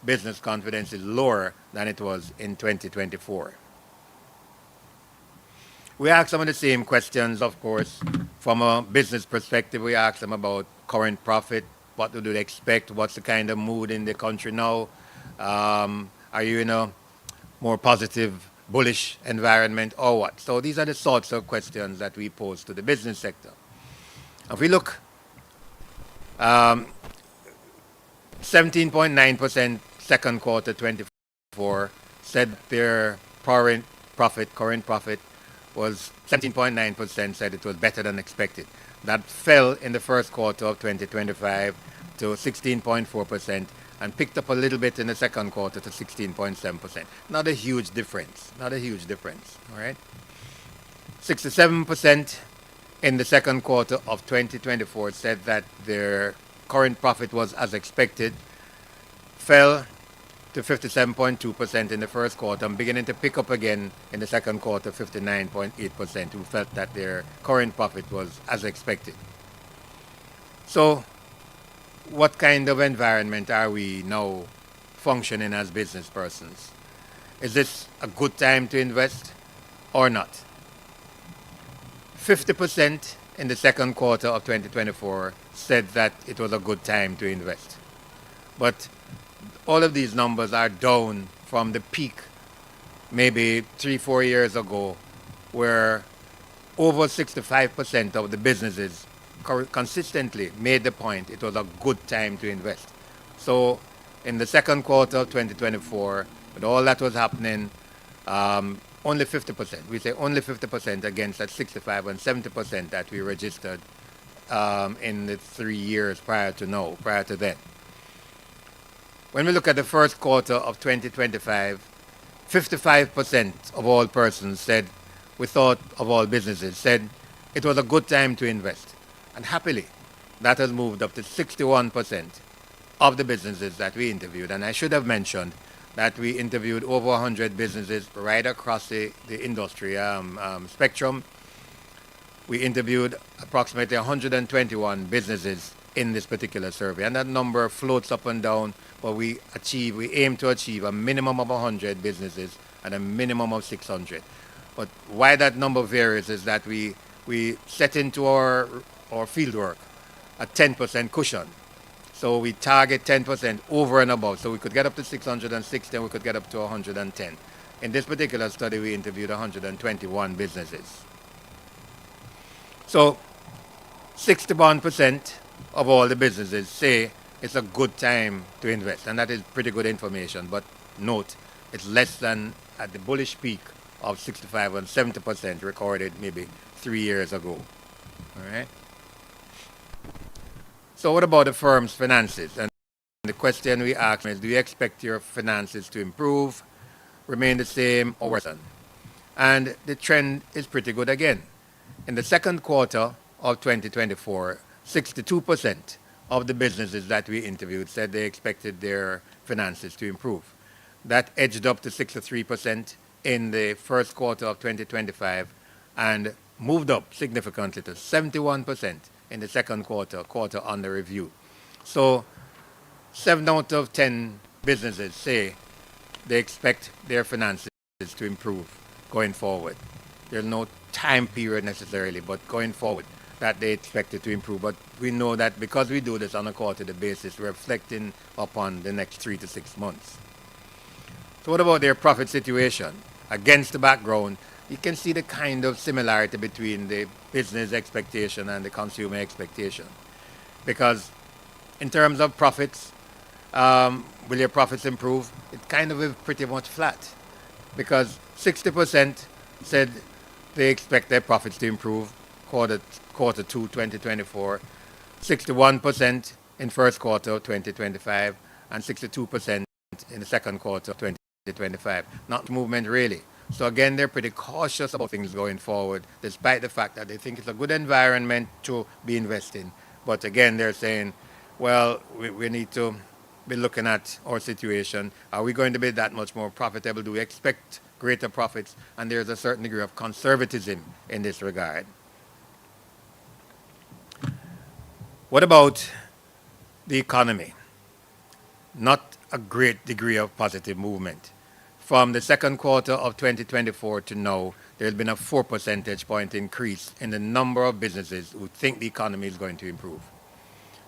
business confidence is lower than it was in 2024. We asked some of the same questions, of course, from a business perspective. We asked them about current profit, what do they expect, what's the kind of mood in the country now, are you in a more positive, bullish environment or what? So these are the sorts of questions that we pose to the business sector. If we look, 17.9% second quarter 24 said their current profit was 17.9%, said it was better than expected. That fell in the first quarter of 2025 to 16.4% and picked up a little bit in the second quarter to 16.7%. Not a huge difference, all right? 67% in the second quarter of 2024 said that their current profit was as expected, fell to 57.2% in the first quarter and beginning to pick up again in the second quarter, 59.8%, who felt that their current profit was as expected. So what kind of environment are we now functioning as business persons? Is this a good time to invest or not? 50% in the second quarter of 2024 said that it was a good time to invest. But all of these numbers are down from the peak maybe 3, 4 years ago, where over 65% of the businesses consistently made the point it was a good time to invest. So in the second quarter of 2024, with all that was happening, only 50%, we say only 50% against that 65 and 70% that we registered in the 3 years prior to then. When we look at the first quarter of 2025, 55% of all persons said, we thought of all businesses, said it was a good time to invest. And happily, that has moved up to 61% of the businesses that we interviewed. And I should have mentioned that we interviewed over 100 businesses right across the industry spectrum. We interviewed approximately 121 businesses in this particular survey, and that number floats up and down, but we aim to achieve a minimum of 100 businesses and a minimum of 600. But why that number varies is that we set into our field work a 10% cushion. So we target 10% over and above. So we could get up to 660 and we could get up to 110. In this particular study, we interviewed 121 businesses. So 61% of all the businesses say it's a good time to invest. And that is pretty good information. But note, it's less than at the bullish peak of 65 and 70% recorded maybe 3 years ago. All right. So what about the firm's finances? And the question we ask is, do you expect your finances to improve, remain the same, or worsen? And the trend is pretty good again. In the second quarter of 2024, 62% of the businesses that we interviewed said they expected their finances to improve. That edged up to 63% in the first quarter of 2025 and moved up significantly to 71% in the second quarter under review. So 7 out of 10 businesses say they expect their finances to improve going forward. There's no time period necessarily, but going forward that they expect it to improve. But we know that because we do this on a quarterly basis, we're reflecting upon the next 3 to 6 months. So what about their profit situation? Against the background, you can see the kind of similarity between the business expectation and the consumer expectation. Because in terms of profits, will your profits improve? It kind of is pretty much flat. Because 60% said they expect their profits to improve quarter 2 2024, 61% in first quarter of 2025, and 62% in the second quarter of 2025. Not movement really. So again, they're pretty cautious about things going forward, despite the fact that they think it's a good environment to be investing. But again, they're saying, well, we need to be looking at our situation. Are we going to be that much more profitable? Do we expect greater profits? And there's a certain degree of conservatism in this regard. What about the economy? Not a great degree of positive movement. From the second quarter of 2024 to now, there's been a 4 percentage point increase in the number of businesses who think the economy is going to improve.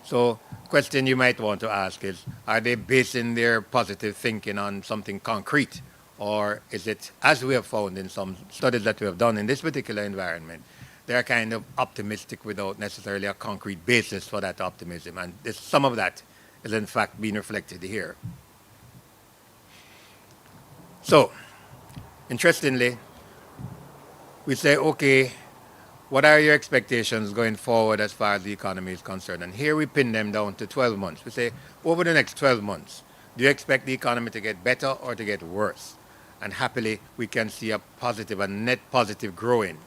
So, question you might want to ask is, are they basing their positive thinking on something concrete? Or is it, as we have found in some studies that we have done in this particular environment, they're kind of optimistic without necessarily a concrete basis for that optimism. And some of that is in fact being reflected here. So, interestingly, we say, okay, what are your expectations going forward as far as the economy is concerned? And here we pin them down to 12 months. We say, over the next 12 months, do you expect the economy to get better or to get worse? And happily, we can see a positive, a net positive growing.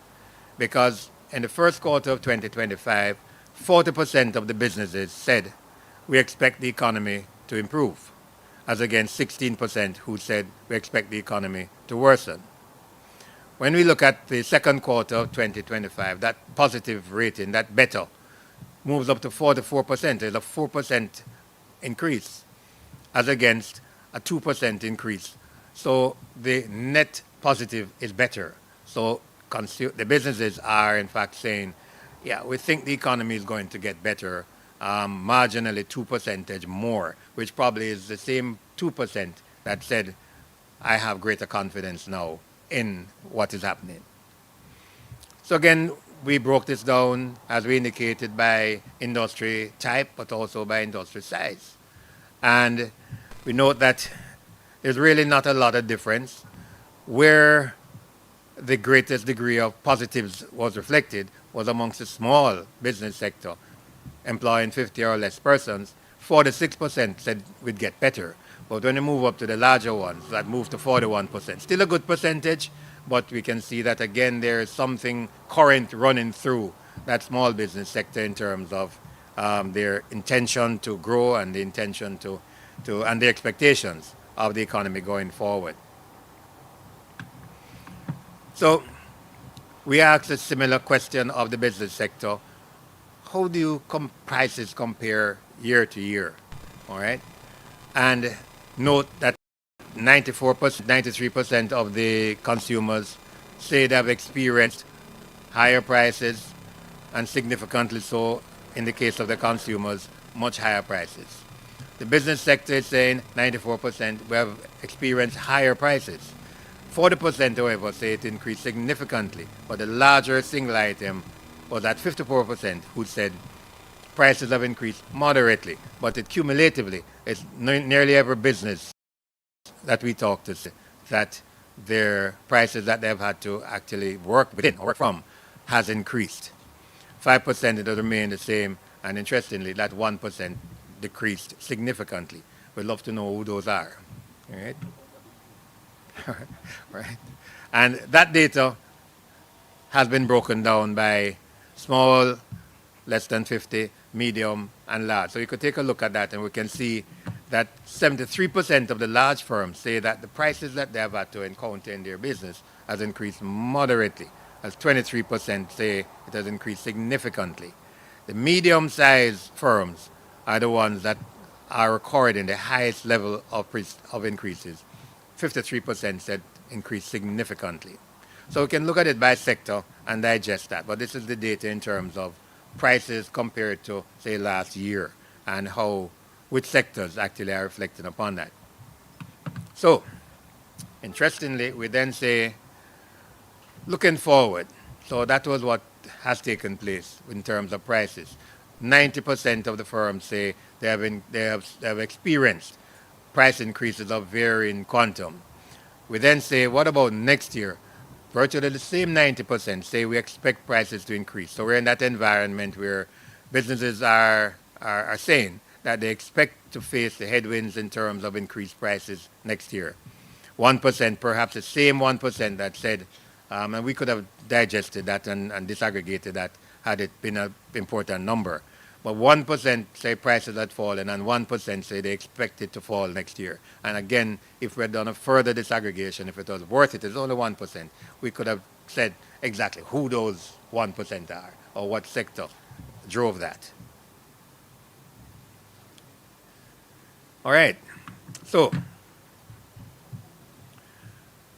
Because in the first quarter of 2025, 40% of the businesses said, we expect the economy to improve, as against 16% who said we expect the economy to worsen. When we look at the second quarter of 2025, that positive rating, that better, moves up to 44%. There's a 4% increase, as against a 2% increase. So the net positive is better. So the businesses are in fact saying, yeah, we think the economy is going to get better, marginally 2% more, which probably is the same 2% that said I have greater confidence now in what is happening. So again, we broke this down as we indicated by industry type, but also by industry size. And we note that there's really not a lot of difference. Where the greatest degree of positives was reflected was amongst the small business sector, employing 50 or less persons. 46% said we'd get better. But when you move up to the larger ones, that moved to 41%. Still a good percentage, but we can see that again there is something current running through that small business sector in terms of their intention to grow and the intention and the expectations of the economy going forward. So we asked a similar question of the business sector. How do prices compare year to year? All right. And note that 94%, 93% of the consumers say they have experienced higher prices, and significantly so in the case of the consumers, much higher prices. The business sector is saying 94% we have experienced higher prices. 40%, however, say it increased significantly, but the larger single item was at 54% who said prices have increased moderately, but it cumulatively, it's nearly every business that we talk to say that their prices that they've had to actually work within or work from has increased. 5% it has remained the same, and interestingly, that 1% decreased significantly. We'd love to know who those are. All right? Right? And that data has been broken down by small, less than 50, medium, and large. So you could take a look at that, and we can see that 73% of the large firms say that the prices that they have had to encounter in their business has increased moderately, as 23% say it has increased significantly. The medium-sized firms are the ones that are recording the highest level of increases. 53% said increased significantly. So we can look at it by sector and digest that. But this is the data in terms of prices compared to, say, last year, and how which sectors actually are reflecting upon that. So, interestingly, we then say, looking forward, so that was what has taken place in terms of prices. 90% of the firms say they have experienced price increases of varying quantum. We then say, what about next year? Virtually the same 90% say we expect prices to increase. So we're in that environment where businesses are saying that they expect to face the headwinds in terms of increased prices next year. 1%, perhaps the same 1% that said, and we could have digested that and disaggregated that had it been an important number. But 1% say prices had fallen, and 1% say they expect it to fall next year. And again, if we had done a further disaggregation, if it was worth it, it's only 1%, we could have said exactly who those 1% are or what sector drove that. All right. So,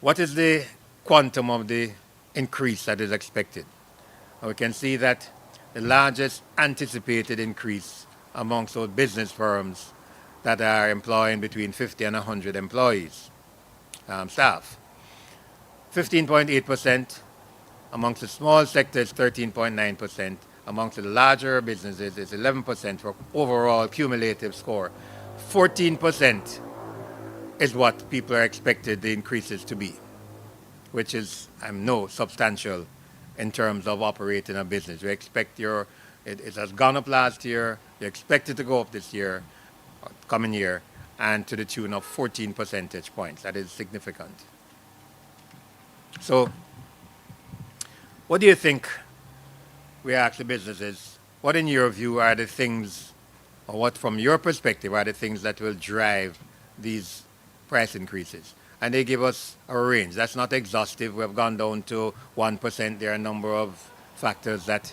what is the quantum of the increase that is expected? We can see that the largest anticipated increase amongst those business firms that are employing between 50 and 100 employees, staff. 15.8%, amongst the small sectors, 13.9%, amongst the larger businesses, it's 11% for overall cumulative score. 14% is what people are expected the increases to be, which is, no substantial in terms of operating a business. We expect it has gone up last year, you expect it to go up this year, coming year, and to the tune of 14 percentage points. That is significant. So, what do you think, we ask the businesses, what in your view are the things, or what from your perspective are the things that will drive these price increases? And they give us a range. That's not exhaustive. We have gone down to 1%. There are a number of factors that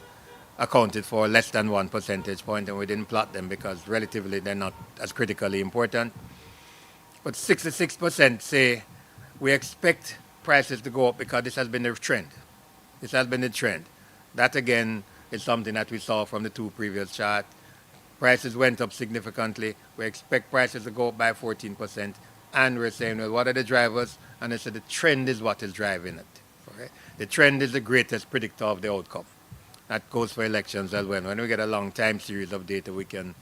accounted for less than 1 percentage point, and we didn't plot them because relatively they're not as critically important. But 66% say we expect prices to go up because this has been the trend. This has been the trend. That again is something that we saw from the two previous charts. Prices went up significantly. We expect prices to go up by 14%. and we're saying, well, what are the drivers? And they said the trend is what is driving it. Okay? The trend is the greatest predictor of the outcome. That goes for elections as well. When we get a long time series of data, we can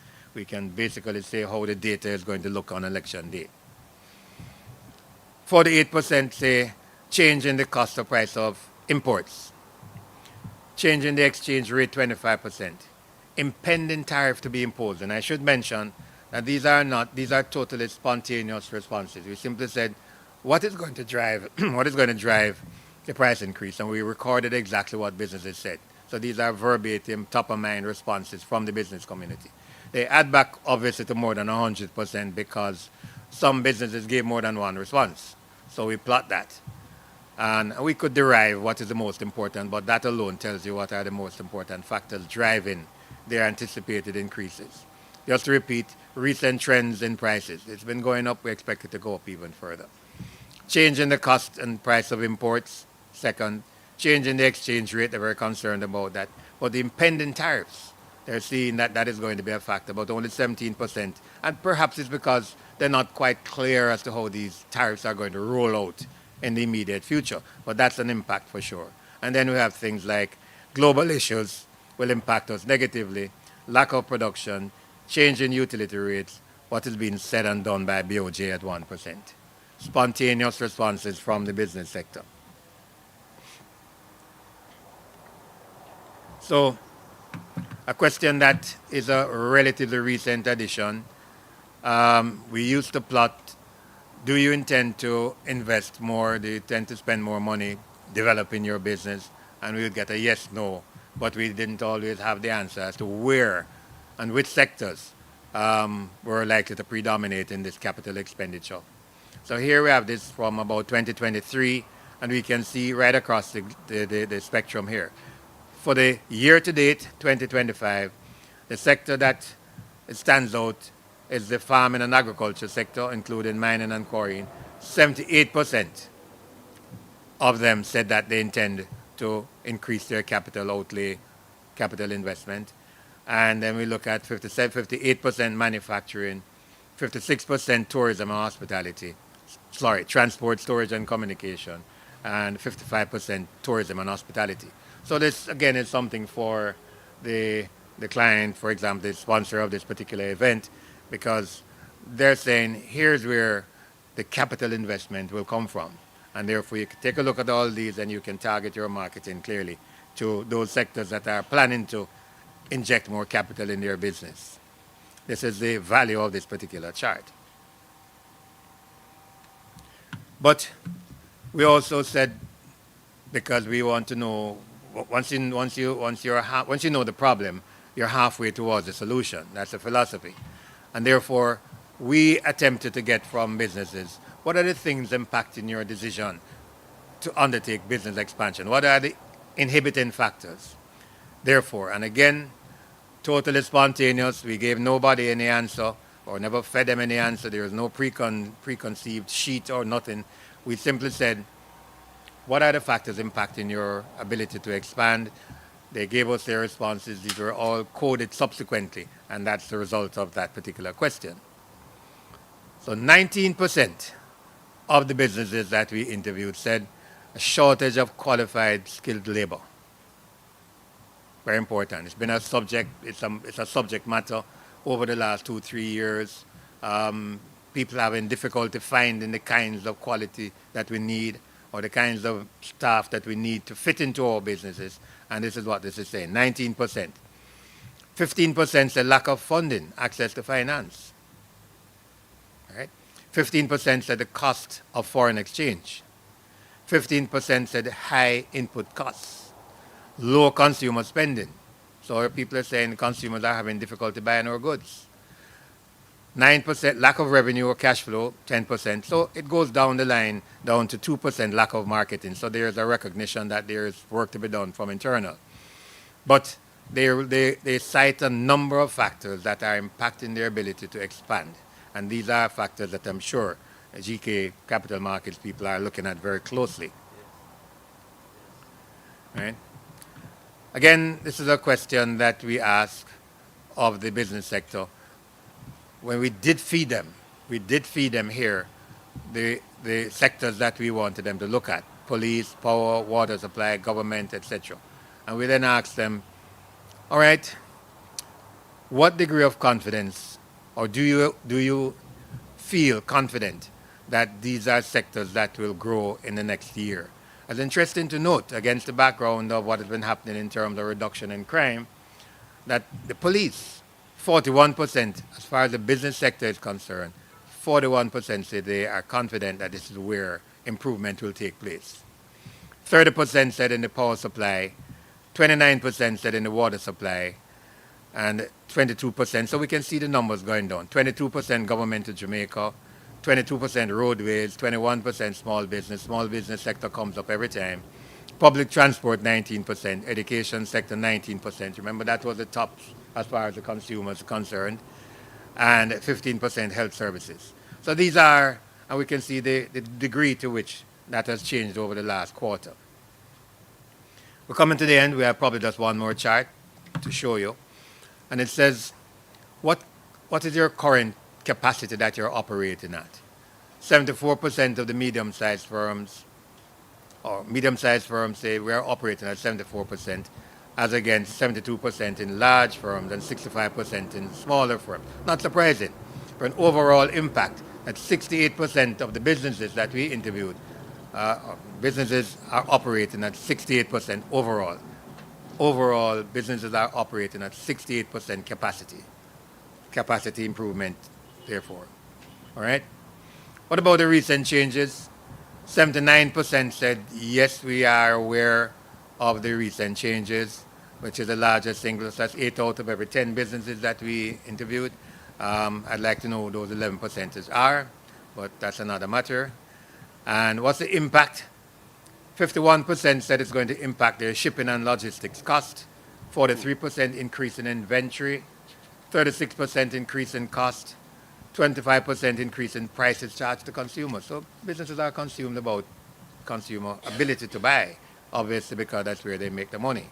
basically say how the data is going to look on election day. 48% say change in the cost or price of imports. Change in the exchange rate, 25%. Impending tariff to be imposed. And I should mention that these are totally spontaneous responses. We simply said, what is going to drive the price increase? And we recorded exactly what businesses said. So these are verbatim, top of mind responses from the business community. They add back obviously to more than 100% because some businesses gave more than one response. So we plot that. And we could derive what is the most important, but that alone tells you what are the most important factors driving their anticipated increases. Just to repeat, recent trends in prices. It's been going up, we expect it to go up even further. Change in the cost and price of imports, second. Change in the exchange rate, they're very concerned about that. But the impending tariffs, they're seeing that that is going to be a factor, but only 17%. And perhaps it's because they're not quite clear as to how these tariffs are going to roll out in the immediate future. But that's an impact for sure. And then we have things like global issues will impact us negatively, lack of production, change in utility rates, what is being said and done by BOJ at 1%. Spontaneous responses from the business sector. So, a question that is a relatively recent addition. We used to plot, do you intend to invest more? Do you intend to spend more money developing your business? And we would get a yes, no. But we didn't always have the answer as to where and which sectors were likely to predominate in this capital expenditure. So here we have this from about 2023, and we can see right across the spectrum here. For the year to date, 2025, the sector that stands out is the farming and agriculture sector, including mining and quarrying. 78% of them said that they intend to increase their capital outlay, capital investment. And then we look at 58% manufacturing, 56% tourism and hospitality, transport, storage and communication, and 55% tourism and hospitality. So this, again, is something for the client, for example, the sponsor of this particular event, because they're saying, here's where the capital investment will come from. And therefore, you can take a look at all these and you can target your marketing clearly to those sectors that are planning to inject more capital in their business. This is the value of this particular chart. But we also said, because we want to know, once you know the problem, you're halfway towards the solution. That's the philosophy. And therefore, we attempted to get from businesses, what are the things impacting your decision to undertake business expansion? What are the inhibiting factors? Therefore, and again, totally spontaneous. We gave nobody any answer or never fed them any answer. There was no preconceived sheet or nothing. We simply said, what are the factors impacting your ability to expand? They gave us their responses. These were all coded subsequently, and that's the result of that particular question. So 19% of the businesses that we interviewed said a shortage of qualified skilled labor. Very important. It's been a subject, it's a subject matter over the last 2-3 years. People having difficulty finding the kinds of quality that we need or the kinds of staff that we need to fit into our businesses. And this is what this is saying, 19%. 15% said lack of funding, access to finance. All right? 15% said the cost of foreign exchange. 15% said high input costs, low consumer spending. So people are saying consumers are having difficulty buying our goods. 9% lack of revenue or cash flow, 10%. So it goes down the line down to 2% lack of marketing. So there's a recognition that there's work to be done from internal. But they cite a number of factors that are impacting their ability to expand. And these are factors that I'm sure GK capital markets people are looking at very closely. Right? Again, this is a question that we ask of the business sector. When we did feed them here the sectors that we wanted them to look at: police, power, water supply, government, etc. And we then asked them, all right, what degree of confidence, or do you feel confident that these are sectors that will grow in the next year? It's interesting to note, against the background of what has been happening in terms of reduction in crime, that the police, 41%, as far as the business sector is concerned, 41% say they are confident that this is where improvement will take place. 30% said in the power supply, 29% said in the water supply, and 22%. So we can see the numbers going down. 22% government of Jamaica, 22% roadways, 21% small business. Small business sector comes up every time. Public transport, 19%. Education sector, 19%. Remember, that was the top as far as the consumers are concerned. And 15% health services. So these are, and we can see the degree to which that has changed over the last quarter. We're coming to the end. We have probably just one more chart to show you. And it says, what is your current capacity that you're operating at? 74% of the medium-sized firms, or medium-sized firms say we are operating at 74%, as against 72% in large firms and 65% in smaller firms. Not surprising. For an overall impact, that 68% of the businesses that we interviewed, businesses are operating at 68% overall. Overall, businesses are operating at 68% capacity improvement, therefore. All right? What about the recent changes? 79% said, yes, we are aware of the recent changes, which is the largest single. So that's 8 out of every 10 businesses that we interviewed. I'd like to know who those 11% are, but that's another matter. And what's the impact? 51% said it's going to impact their shipping and logistics cost. 43% increase in inventory. 36% increase in cost. 25% increase in prices charged to consumers. So businesses are concerned about consumer ability to buy, obviously, because that's where they make the money.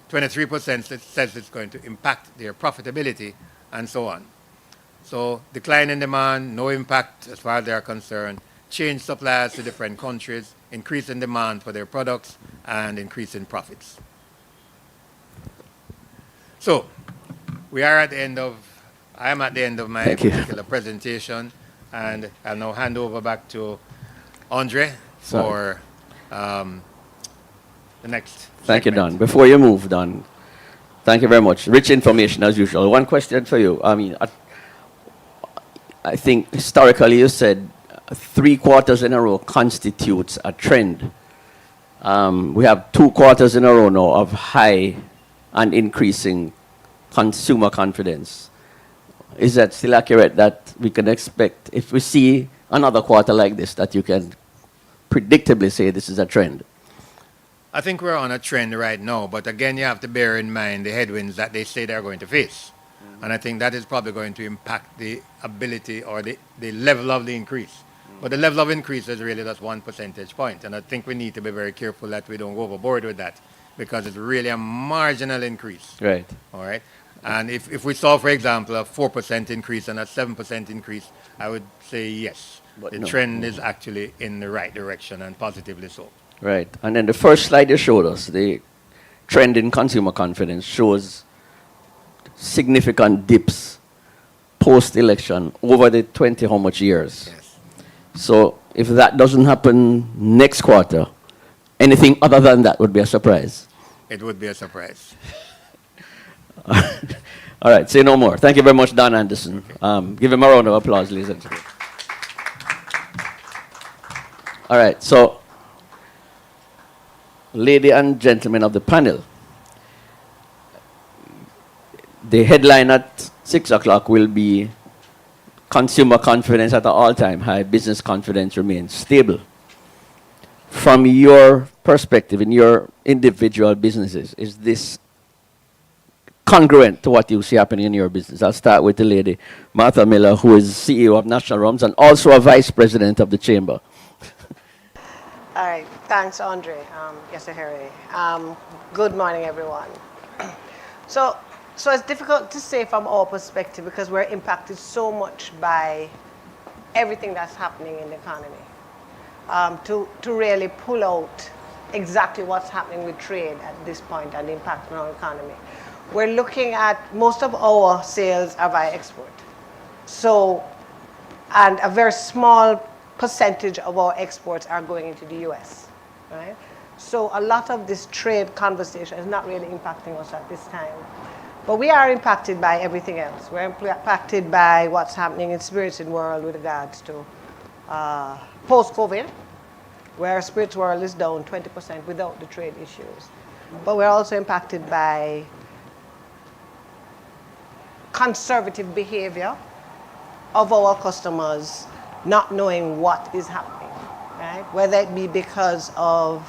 23% says it's going to impact their profitability, and so on. So decline in demand, no impact as far as they are concerned. Change suppliers to different countries, increase in demand for their products, and increase in profits. So we are at the end of, I am at the end of my particular presentation, and I'll now hand over back to Andre for the next Thank you, segment. Don. Before you move, Don, thank you very much. Rich information as usual. One question for you. I think historically you said 3 quarters in a row constitutes a trend. We have 2 quarters in a row now of high and increasing consumer confidence. Is that still accurate that we can expect, if we see another quarter like this, that you can predictably say this is a trend? I think we're on a trend right now, but again, you have to bear in mind the headwinds that they say they're going to face. And I think that is probably going to impact the ability or the level of the increase. But the level of increase is really just 1 percentage point. And I think we need to be very careful that we don't go overboard with that, because it's really a marginal increase. Right. All right? And if we saw, for example, a 4% increase and a 7% increase, I would say yes. But the no. trend is actually in the right direction, and positively so. Right. And then the first slide you showed us, the trend in consumer confidence shows significant dips post-election over the 20 how much years. Yes. So if that doesn't happen next quarter, anything other than that would be a surprise. It would be a surprise. All right, say no more. Thank you very much, Don Anderson. Give him a round of applause, ladies and gentlemen. All right, so, lady and gentlemen of the panel, the headline at 6 o'clock will be consumer confidence at an all-time high, business confidence remains stable. From your perspective, in your individual businesses, is this congruent to what you see happening in your business? I'll start with the lady, Martha Miller, who is CEO of National Rums and also a vice president of the chamber. All right, thanks, Andre. Yes, Harry. Good morning, everyone. So it's difficult to say from our perspective because we're impacted so much by everything that's happening in the economy, to really pull out exactly what's happening with trade at this point and the impact on our economy. We're looking at most of our sales are by export. So, and a very small percentage of our exports are going into the US, right? So a lot of this trade conversation is not really impacting us at this time. But we are impacted by everything else. We're impacted by what's happening in spirits in the world with regards to post-COVID, where spirits world is down 20% without the trade issues. But we're also impacted by conservative behavior of our customers not knowing what is happening, right? Whether it be because of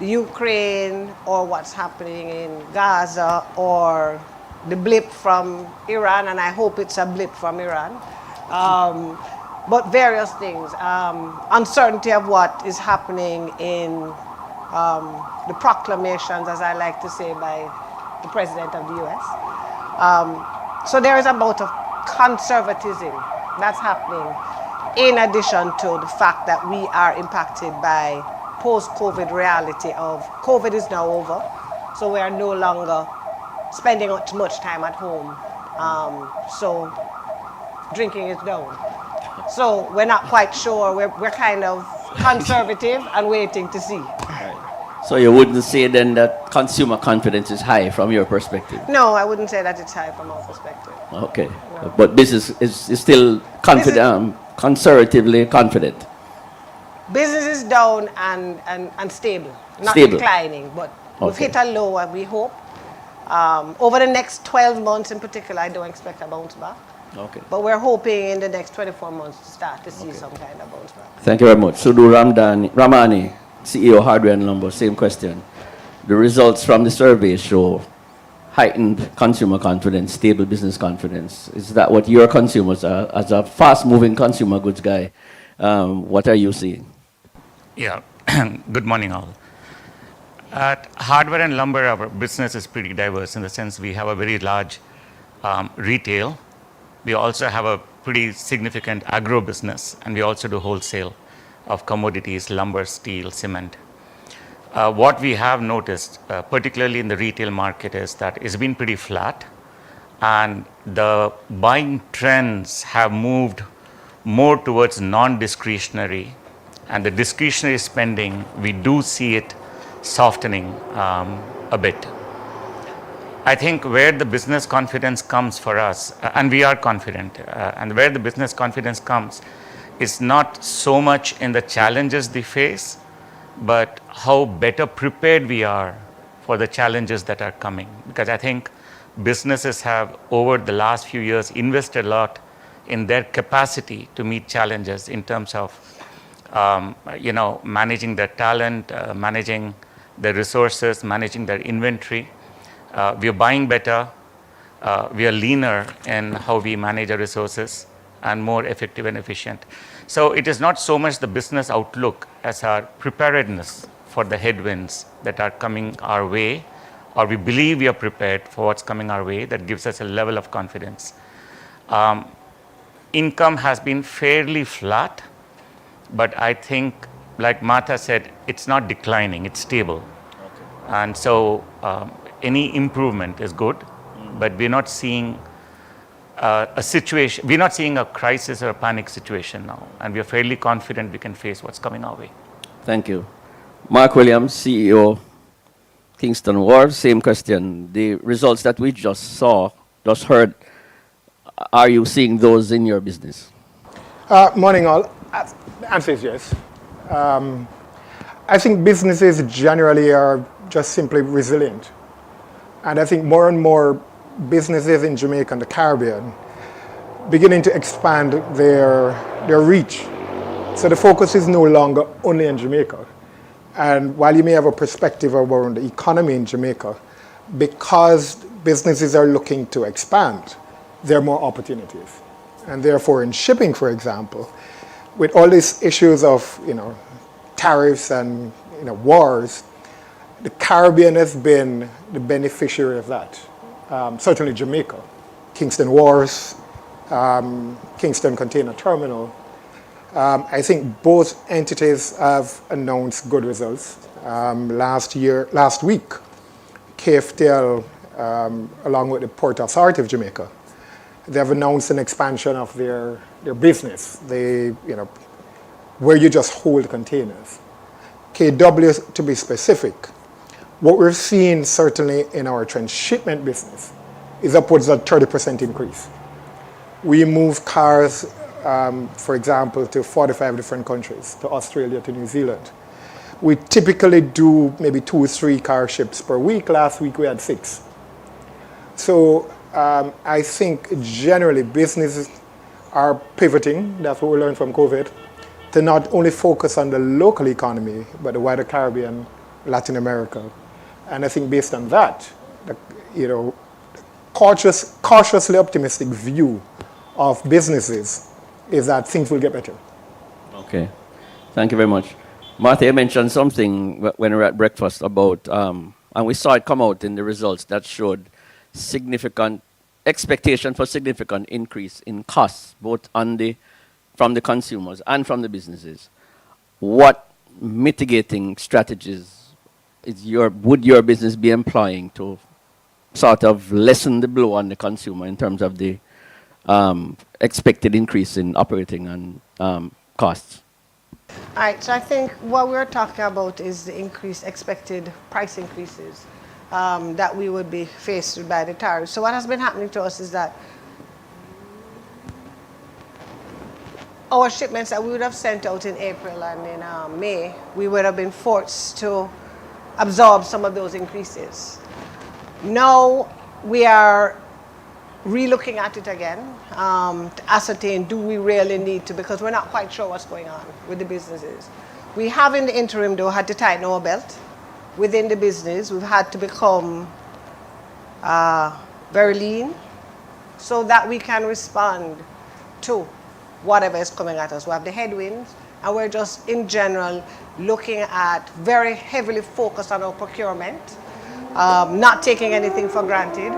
the Ukraine or what's happening in Gaza or the blip from Iran, and I hope it's a blip from Iran. But various things, uncertainty of what is happening in the proclamations, as I like to say, by the President of the US. So there is a bout of conservatism that's happening in addition to the fact that we are impacted by post-COVID reality of COVID is now over, so we are no longer spending too much time at home. So drinking is down. So we're not quite sure. We're kind of conservative and waiting to see. So you wouldn't say then that consumer confidence is high from your perspective? No, I wouldn't say that it's high from our perspective. Okay. No. But business is still confident, conservatively confident? Business is down and stable, not stable. Declining, but we've Okay. hit a low, we hope. Over the next 12 months in particular, I don't expect a bounce back. Okay. But we're hoping in the next 24 months to start to see some kind of bounce back. Thank you very much. Sudu Ramani, CEO Hardware and Lumber, same question. The results from the survey show heightened consumer confidence, stable business confidence. Is that what your consumers are? As a fast-moving consumer goods guy, what are you seeing? Yeah, good morning all. At Hardware and Lumber, our business is pretty diverse in the sense we have a very large retail. We also have a pretty significant agro business, and we also do wholesale of commodities, lumber, steel, cement. What we have noticed, particularly in the retail market, is that it's been pretty flat, and the buying trends have moved more towards non-discretionary, and the discretionary spending, we do see it softening a bit. I think where the business confidence comes for us, and we are confident, and where the business confidence comes is not so much in the challenges they face, but how better prepared we are for the challenges that are coming. Because I think businesses have, over the last few years, invested a lot in their capacity to meet challenges in terms of managing their talent, managing their resources, managing their inventory. We are buying better, we are leaner in how we manage our resources and more effective and efficient. So it is not so much the business outlook as our preparedness for the headwinds that are coming our way, or we believe we are prepared for what's coming our way, that gives us a level of confidence. Income has been fairly flat, but I think, like Martha said, it's not declining, it's stable. Okay. And so any improvement is good, but we're not seeing a situation, we're not seeing a crisis or a panic situation now, and we are fairly confident we can face what's coming our way. Thank you. Mark Williams, CEO, Kingston Wharf, same question. The results that we just heard, are you seeing those in your business? Morning all. The answer is yes. I think businesses generally are just simply resilient. And I think more and more businesses in Jamaica and the Caribbean beginning to expand their reach. So the focus is no longer only in Jamaica. And while you may have a perspective around the economy in Jamaica, because businesses are looking to expand, there are more opportunities. And therefore in shipping, for example, with all these issues of tariffs and wars, the Caribbean has been the beneficiary of that. Certainly Jamaica, Kingston Wharves, Kingston Container Terminal. I think both entities have announced good results. Last week, KFTL, along with the Port Authority of Jamaica, they have announced an expansion of their business. Where you just hold containers. KW, to be specific, what we're seeing certainly in our transshipment business is upwards of 30% increase. We move cars, for example, to 45 different countries, to Australia, to New Zealand. We typically do maybe 2 or 3 car ships per week. Last week we had 6. So I think generally businesses are pivoting, that's what we learned from COVID, to not only focus on the local economy, but the wider Caribbean, Latin America. And I think based on that, cautiously optimistic view of businesses is that things will get better. Okay, thank you very much. Martha, you mentioned something when we were at breakfast about, and we saw it come out in the results that showed significant expectation for significant increase in costs, both from the consumers and from the businesses. What mitigating strategies would your business be employing to sort of lessen the blow on the consumer in terms of the expected increase in operating and costs? All right, so I think what we're talking about is the expected price increases that we would be faced with by the tariffs. So what has been happening to us is that our shipments that we would have sent out in April and in May, we would have been forced to absorb some of those increases. Now we are re-looking at it again to ascertain, do we really need to, because we're not quite sure what's going on with the businesses. We have in the interim though had to tighten our belt within the business. We've had to become very lean so that we can respond to whatever is coming at us. We have the headwinds, and we're just in general looking at very heavily focused on our procurement, not taking anything for granted.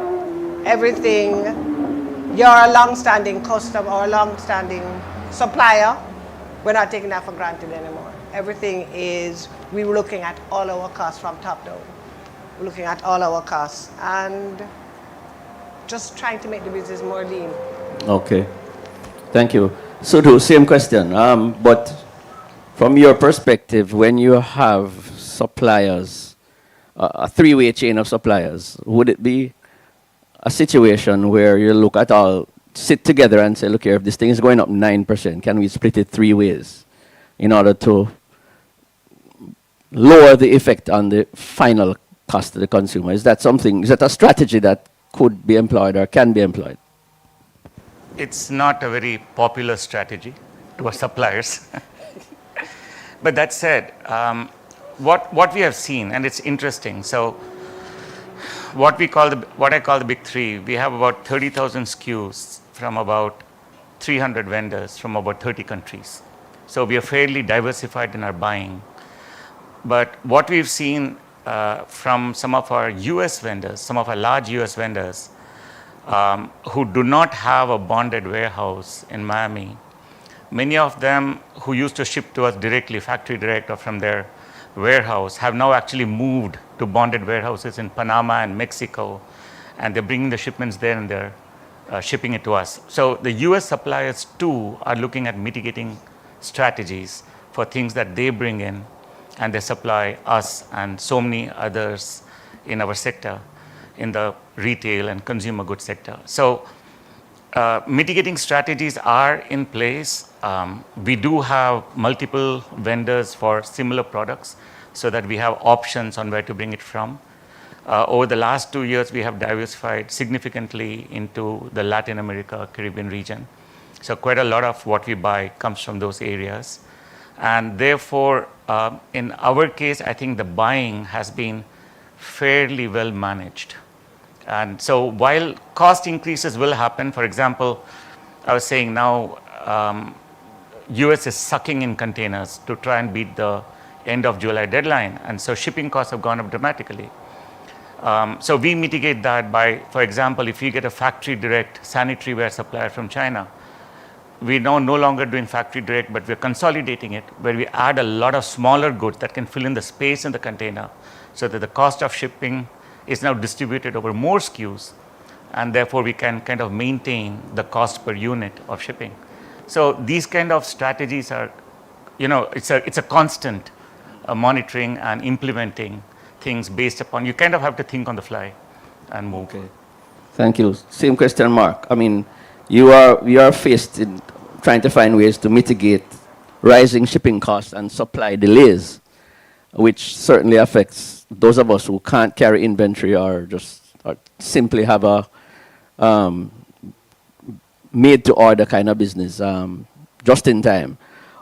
Everything, you're a long-standing customer or a long-standing supplier, we're not taking that for granted anymore. Everything is, we're looking at all our costs from top down. We're looking at all our costs and just trying to make the business more lean. Okay, thank you. So the same question, but from your perspective, when you have suppliers, a three-way chain of suppliers, would it be a situation where you look at all, sit together and say, look here, if this thing is going up 9%, can we split it 3 ways in order to lower the effect on the final cost to the consumer? Is that a strategy that could be employed or can be employed? It's not a very popular strategy to our suppliers. But that said, what we have seen, and it's interesting, so what I call the big three, we have about 30,000 SKUs from about 300 vendors from about 30 countries. So we are fairly diversified in our buying. But what we've seen from some of our US vendors, some of our large US vendors, who do not have a bonded warehouse in Miami, many of them who used to ship to us directly, factory direct or from their warehouse, have now actually moved to bonded warehouses in Panama and Mexico, and they're bringing the shipments there and they're shipping it to us. So the US suppliers too are looking at mitigating strategies for things that they bring in and they supply us and so many others in our sector, in the retail and consumer goods sector. So mitigating strategies are in place. We do have multiple vendors for similar products so that we have options on where to bring it from. Over the last 2 years, we have diversified significantly into the Latin America, Caribbean region. So quite a lot of what we buy comes from those areas. And therefore, in our case, I think the buying has been fairly well managed. And so while cost increases will happen, for example, I was saying now US is sucking in containers to try and beat the end of July deadline. And so shipping costs have gone up dramatically. So we mitigate that by, for example, if you get a factory direct sanitary ware supplier from China, we're now no longer doing factory direct, but we're consolidating it, where we add a lot of smaller goods that can fill in the space in the container, so that the cost of shipping is now distributed over more SKUs, and therefore we can kind of maintain the cost per unit of shipping. So these kind of strategies are, it's a constant monitoring and implementing things based upon, you kind of have to think on the fly and move. Okay. Thank you. Same question, Mark. I mean, you are faced in trying to find ways to mitigate rising shipping costs and supply delays, which certainly affects those of us who can't carry inventory or simply have a made-to-order kind of business, just in time.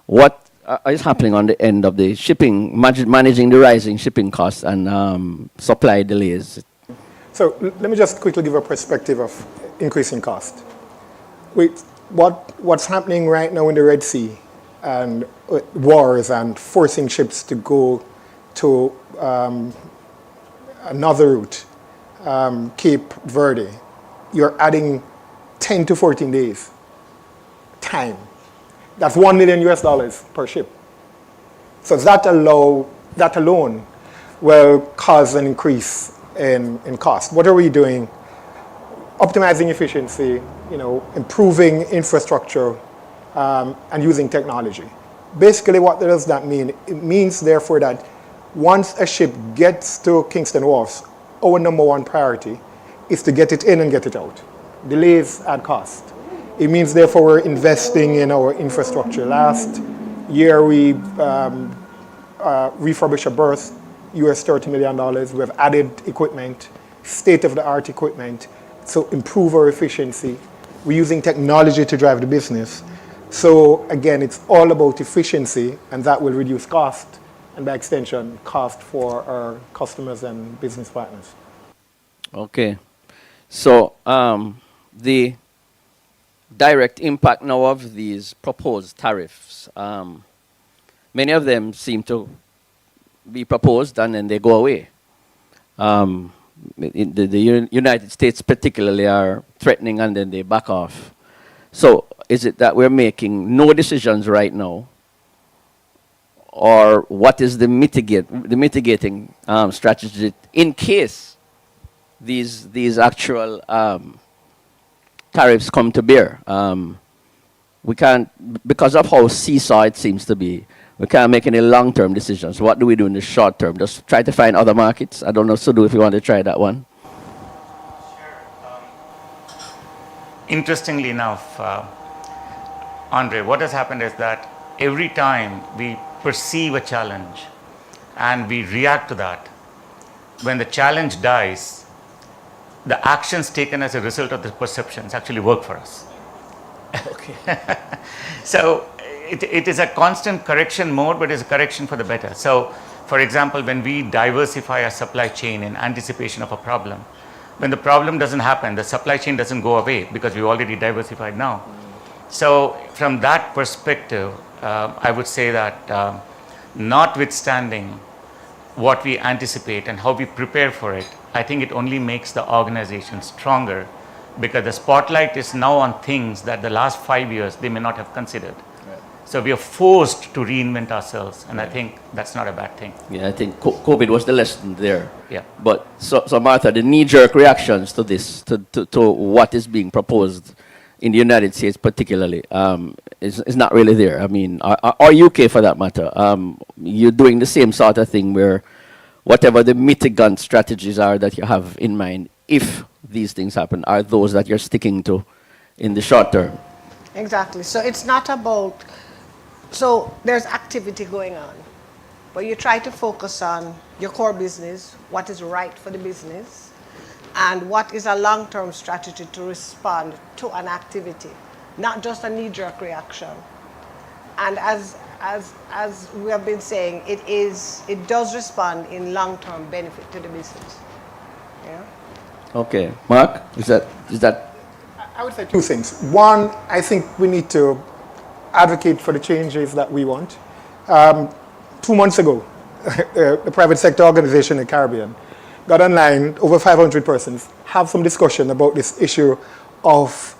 What is happening on the end of the shipping, managing the rising shipping costs and supply delays? So let me just quickly give a perspective of increasing cost. What's happening right now in the Red Sea and wars and forcing ships to go to another route, Cape Verde, you're adding 10 to 14 days time. That's $1 million US per ship. So that alone will cause an increase in cost. What are we doing? Optimizing efficiency, improving infrastructure, and using technology. Basically, what does that mean? It means, therefore, that once a ship gets to Kingston Wharves, our number one priority is to get it in and get it out. Delays add cost. It means, therefore, we're investing in our infrastructure. Last year, we refurbished a berth, US $30 million. We have added equipment, state-of-the-art equipment, to improve our efficiency. We're using technology to drive the business. So again, it's all about efficiency, and that will reduce cost, and by extension, cost for our customers and business partners. Okay. So the direct impact now of these proposed tariffs, many of them seem to be proposed and then they go away. The United States particularly are threatening and then they back off. So is it that we're making no decisions right now, or what is the mitigating strategy in case these actual tariffs come to bear? We can't, because of how seesaw it seems to be, we can't make any long-term decisions. What do we do in the short term? Just try to find other markets? I don't know, Sudu, if you want to try that one. Interestingly enough, Andre, what has happened is that every time we perceive a challenge and we react to that, when the challenge dies, the actions taken as a result of the perceptions actually work for us. Okay. So it is a constant correction mode, but it's a correction for the better. So, for example, when we diversify our supply chain in anticipation of a problem, when the problem doesn't happen, the supply chain doesn't go away because we've already diversified now. So from that perspective, I would say that notwithstanding what we anticipate and how we prepare for it, I think it only makes the organization stronger, because the spotlight is now on things that the last 5 years they may not have considered. Right. So we are forced to reinvent ourselves, and I think that's not a bad thing. Yeah, I think COVID was the lesson there. Yeah. But so Martha, the knee-jerk reactions to this, to what is being proposed in the United States particularly, is not really there. I mean, or UK for that matter. You're doing the same sort of thing where whatever the mitigant strategies are that you have in mind, if these things happen, are those that you're sticking to in the short term. Exactly. So it's not about, so there's activity going on, but you try to focus on your core business, what is right for the business, and what is a long-term strategy to respond to an activity, not just a knee-jerk reaction. And as we have been saying, it does respond in long-term benefit to the business. Yeah. Okay, Mark, is that? I would say two things. One, I think we need to advocate for the changes that we want. 2 months ago, the private sector organization in the Caribbean got online, over 500 persons, have some discussion about this issue of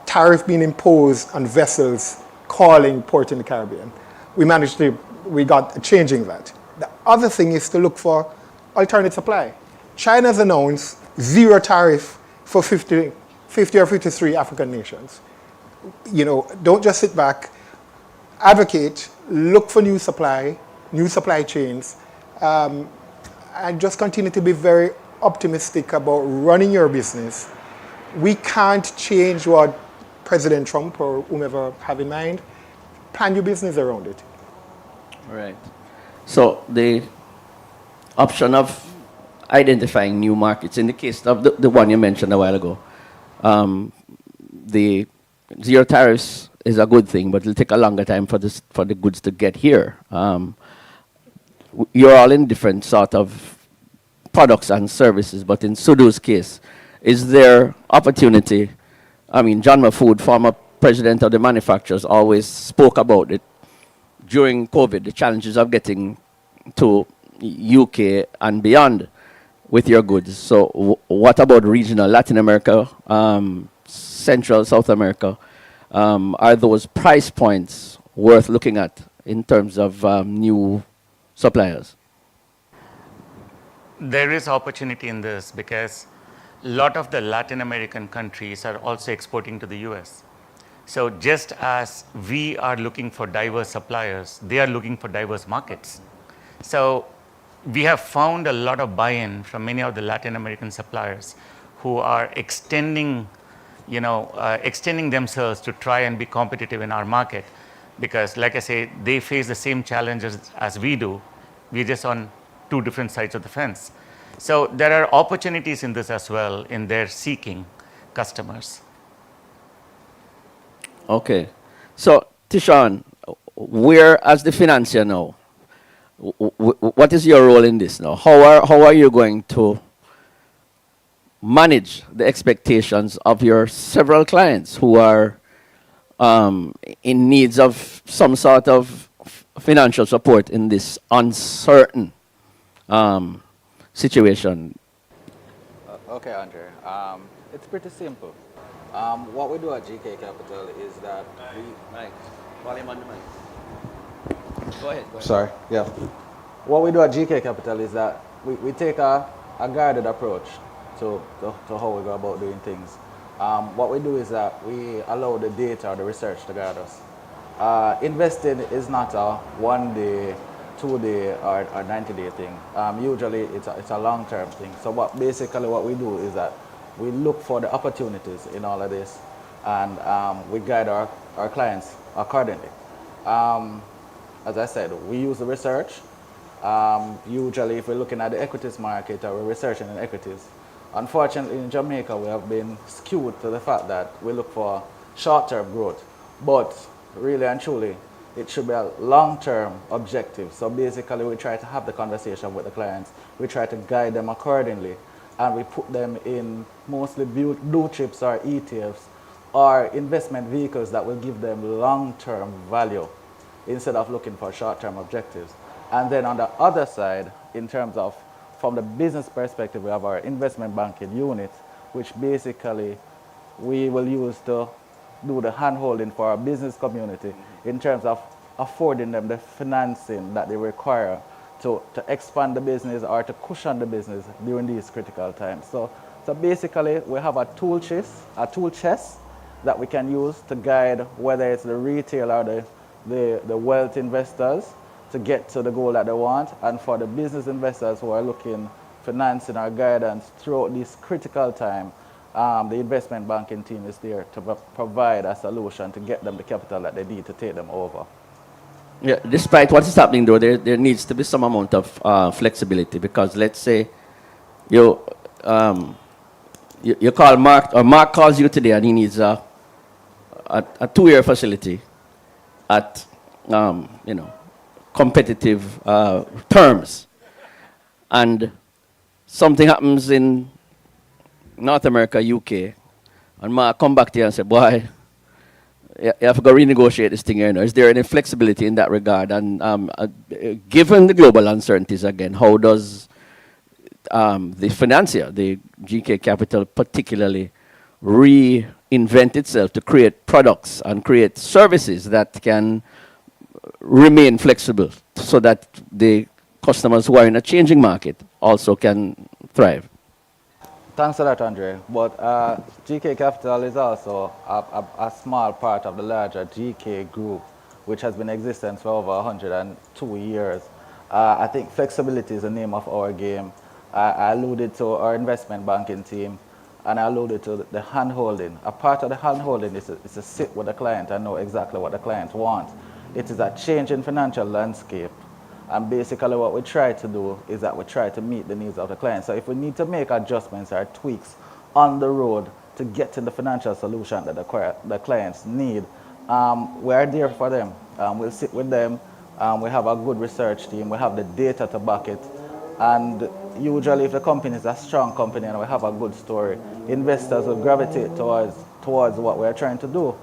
tariff being imposed on vessels calling port in the Caribbean. We got changing that. The other thing is to look for alternate supply. China's announced zero tariff for 50 or 53 African nations. Don't just sit back, advocate, look for new supply chains, and just continue to be very optimistic about running your business. We can't change what President Trump or whomever have in mind. Plan your business around it. Right. So the option of identifying new markets, in the case of the one you mentioned a while ago, the zero tariffs is a good thing, but it'll take a longer time for the goods to get here. You're all in different sort of products and services, but in Sudu's case, is there opportunity? I mean, John Mafood, former president of the manufacturers, always spoke about it during COVID, the challenges of getting to UK and beyond with your goods. So what about regional Latin America, Central, South America? Are those price points worth looking at in terms of new suppliers? There is opportunity in this because a lot of the Latin American countries are also exporting to the US. So just as we are looking for diverse suppliers, they are looking for diverse markets. So we have found a lot of buy-in from many of the Latin American suppliers who are extending themselves to try and be competitive in our market. Because like I say, they face the same challenges as we do. We're just on two different sides of the fence. So there are opportunities in this as well in their seeking customers. Okay. So, Tishan, where as the financier now, what is your role in this now? How are you going to manage the expectations of your several clients who are in needs of some sort of financial support in this uncertain situation? Okay, Andre. It's pretty simple. What we do at GK Capital is that we... Mike, volume on the mic. Go ahead. Sorry, yeah. What we do at GK Capital is that we take a guided approach to how we go about doing things. What we do is that we allow the data or the research to guide us. Investing is not a 1 day, 2 day, or 90-day thing. Usually it's a long-term thing. So what we do is that we look for the opportunities in all of this, and we guide our clients accordingly. As I said, we use the research. Usually if we're looking at the equities market or we're researching in equities, unfortunately in Jamaica we have been skewed to the fact that we look for short-term growth, but really and truly it should be a long-term objective. So basically we try to have the conversation with the clients, we try to guide them accordingly, and we put them in mostly blue chips or ETFs or investment vehicles that will give them long-term value instead of looking for short-term objectives. And then on the other side, in terms of from the business perspective, we have our investment banking unit, which basically we will use to do the hand-holding for our business community in terms of affording them the financing that they require to expand the business or to cushion the business during these critical times. So basically, we have a tool chest that we can use to guide whether it's the retail or the wealth investors to get to the goal that they want, and for the business investors who are looking financing or guidance throughout this critical time, the investment banking team is there to provide a solution to get them the capital that they need to take them over. Yeah, despite what is happening though, there needs to be some amount of flexibility, because let's say you call Mark, or Mark calls you today and he needs a 2-year facility at competitive terms, and something happens in North America, UK, and Mark come back to you and say, boy, you have to go renegotiate this thing here. Is there any flexibility in that regard? And given the global uncertainties again, how does the financier, the GK Capital particularly, reinvent itself to create products and create services that can remain flexible so that the customers who are in a changing market also can thrive. Thanks for that, Andre. But GK Capital is also a small part of the larger GK group, which has been in existence for over 102 years. I think flexibility is the name of our game. I alluded to our investment banking team, and I alluded to the hand-holding. A part of the hand-holding is to sit with the client and know exactly what the client wants. It is a change in financial landscape. And basically what we try to do is that we try to meet the needs of the client. So if we need to make adjustments or tweaks on the road to get to the financial solution that the clients need, we are there for them. We'll sit with them. We have a good research team. We have the data to back it. And usually if the company is a strong company and we have a good story, investors will gravitate towards what we're trying to do.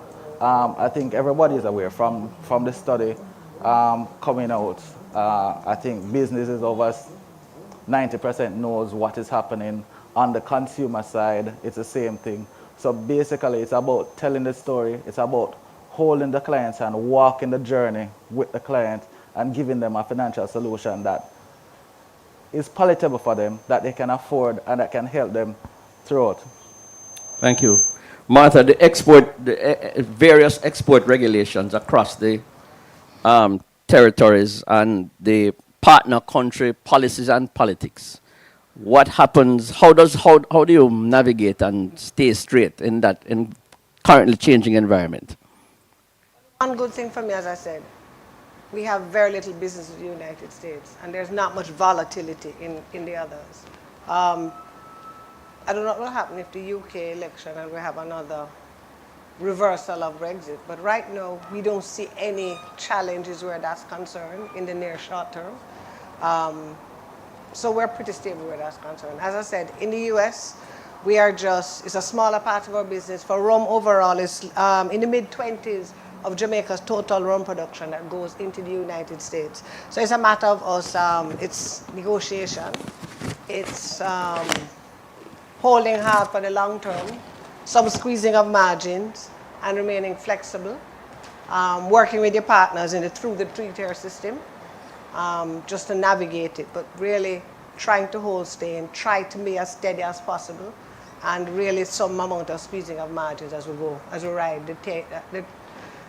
I think everybody is aware from the study coming out. I think businesses over 90% knows what is happening. On the consumer side, it's the same thing. So basically, it's about telling the story. It's about holding the clients and walking the journey with the client and giving them a financial solution that is palatable for them, that they can afford, and that can help them throughout. Thank you. Martha, the various export regulations across the territories and the partner country policies and politics. What happens? How do you navigate and stay straight in that currently changing environment? One good thing for me, as I said, we have very little business in the United States, and there's not much volatility in the others. I don't know what will happen if the UK election and we have another reversal of Brexit, but right now we don't see any challenges where that's concerned in the near short term. So we're pretty stable where that's concerned. As I said, in the US, it's a smaller part of our business. For rum overall, it's in the mid-20s of Jamaica's total rum production that goes into the United States. So it's a matter of us, it's negotiation. It's holding hard for the long term, some squeezing of margins, and remaining flexible. Working with your partners through the three-tier system, just to navigate it, but really trying to hold steady, try to be as steady as possible, and really some amount of squeezing of margins as we go, as we ride,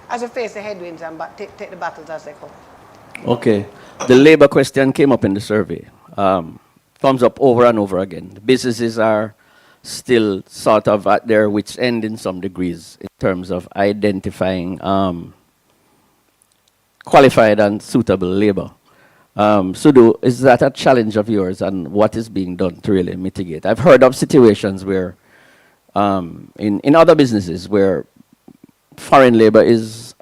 as we face the headwinds and take the battles as they come. Okay. The labor question came up in the survey. Thumbs up over and over again. The businesses are still sort of at their wits' end in some degrees in terms of identifying qualified and suitable labor. Sudu, is that a challenge of yours, and what is being done to really mitigate? I've heard of situations where in other businesses where foreign labor is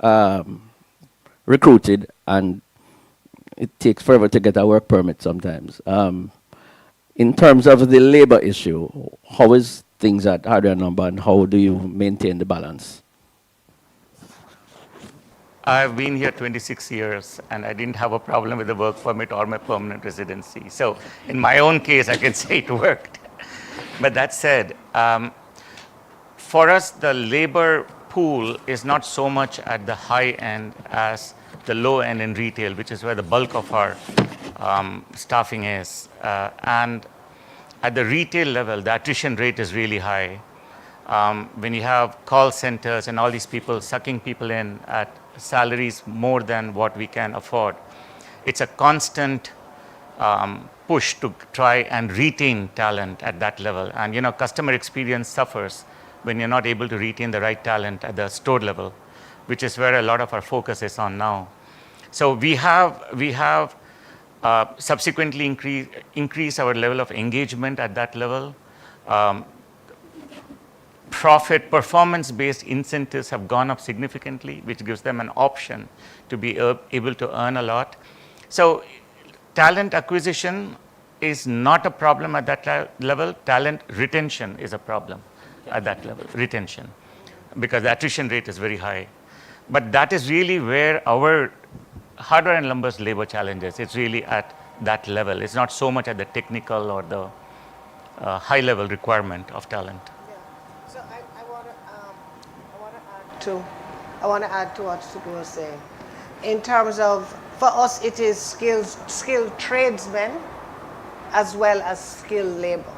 recruited and it takes forever to get a work permit sometimes. In terms of the labor issue, how is things at Hardware Number, and how do you maintain the balance? I've been here 26 years, and I didn't have a problem with the work permit or my permanent residency. So in my own case, I can say it worked. But that said, for us, the labor pool is not so much at the high end as the low end in retail, which is where the bulk of our staffing is. And at the retail level, the attrition rate is really high. When you have call centers and all these people sucking people in at salaries more than what we can afford, it's a constant push to try and retain talent at that level. And customer experience suffers when you're not able to retain the right talent at the store level, which is where a lot of our focus is on now. So we have subsequently increased our level of engagement at that level. Performance-based incentives have gone up significantly, which gives them an option to be able to earn a lot. So talent acquisition is not a problem at that level. Talent retention is a problem at that level, retention, because the attrition rate is very high. But that is really where our Hardware and Lumber's labor challenge is. It's really at that level. It's not so much at the technical or the high-level requirement of talent. So I want to add to what Suki was saying. In terms of, for us, it is skilled tradesmen as well as skilled labor.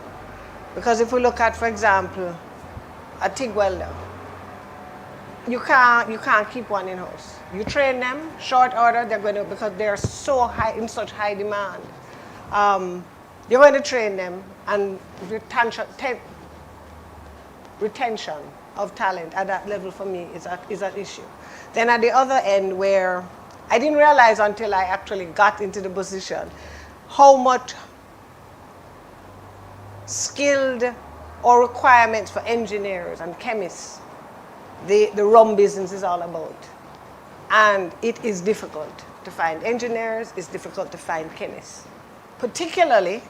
Because if we look at, for example, a TIG welder, you can't keep one in house. You train them, short order, they're going to, because they're so high, in such high demand. You're going to train them, and retention of talent at that level for me is an issue. Then at the other end, where I didn't realize until I actually got into the position how much skilled or requirements for engineers and chemists the rum business is all about. And it is difficult to find engineers, it's difficult to find chemists, particularly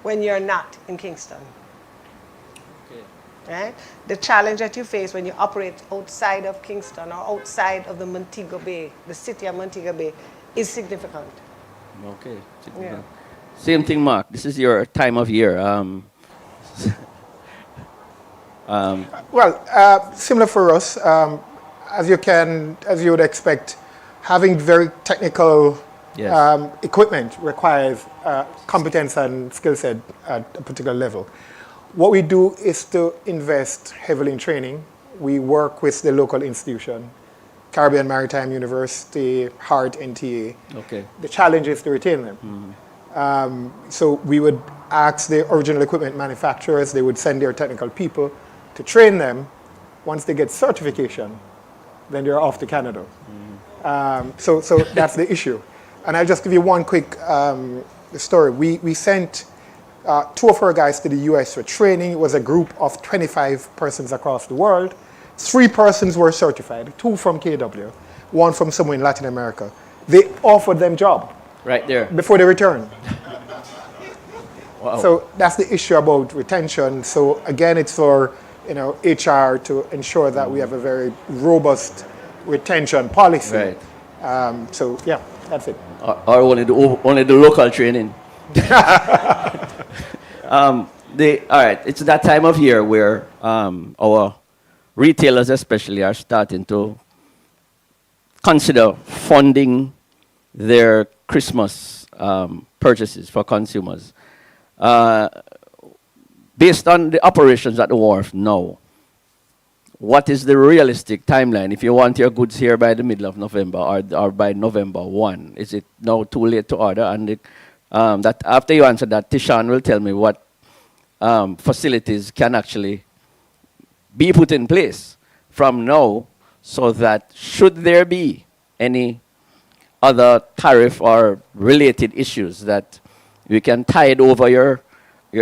when you're not in Kingston. Okay. Right? The challenge that you face when you operate outside of Kingston or outside of the Montego Bay, the city of Montego Bay, is significant. Okay. Yeah. Same thing, Mark. This is your time of year. Well, similar for us, as you would expect, having very technical Yes. equipment requires competence and skill set at a particular level. What we do is to invest heavily in training. We work with the local institution, Caribbean Maritime University, Hart, NTA. Okay. The challenge is to retain them. So we would ask the original equipment manufacturers, they would send their technical people to train them. Once they get certification, then they're off to Canada. So that's the issue. And I'll just give you one quick story. We sent 2 of our guys to the US for training. It was a group of 25 persons across the world. 3 persons were certified, 2 from KW, 1 from somewhere in Latin America. They offered them job Right there. before they returned. Wow. So that's the issue about retention. So again, it's for HR to ensure that we have a very robust retention policy. Right. So yeah, that's it. Or only the local training. All right, it's that time of year where our retailers especially are starting to consider funding their Christmas purchases for consumers. Based on the operations at the wharf now, what is the realistic timeline if you want your goods here by the middle of November or by November 1? Is it now too late to order? And that after you answer that, Tishan will tell me what facilities can actually be put in place from now so that should there be any other tariff or related issues that we can tide over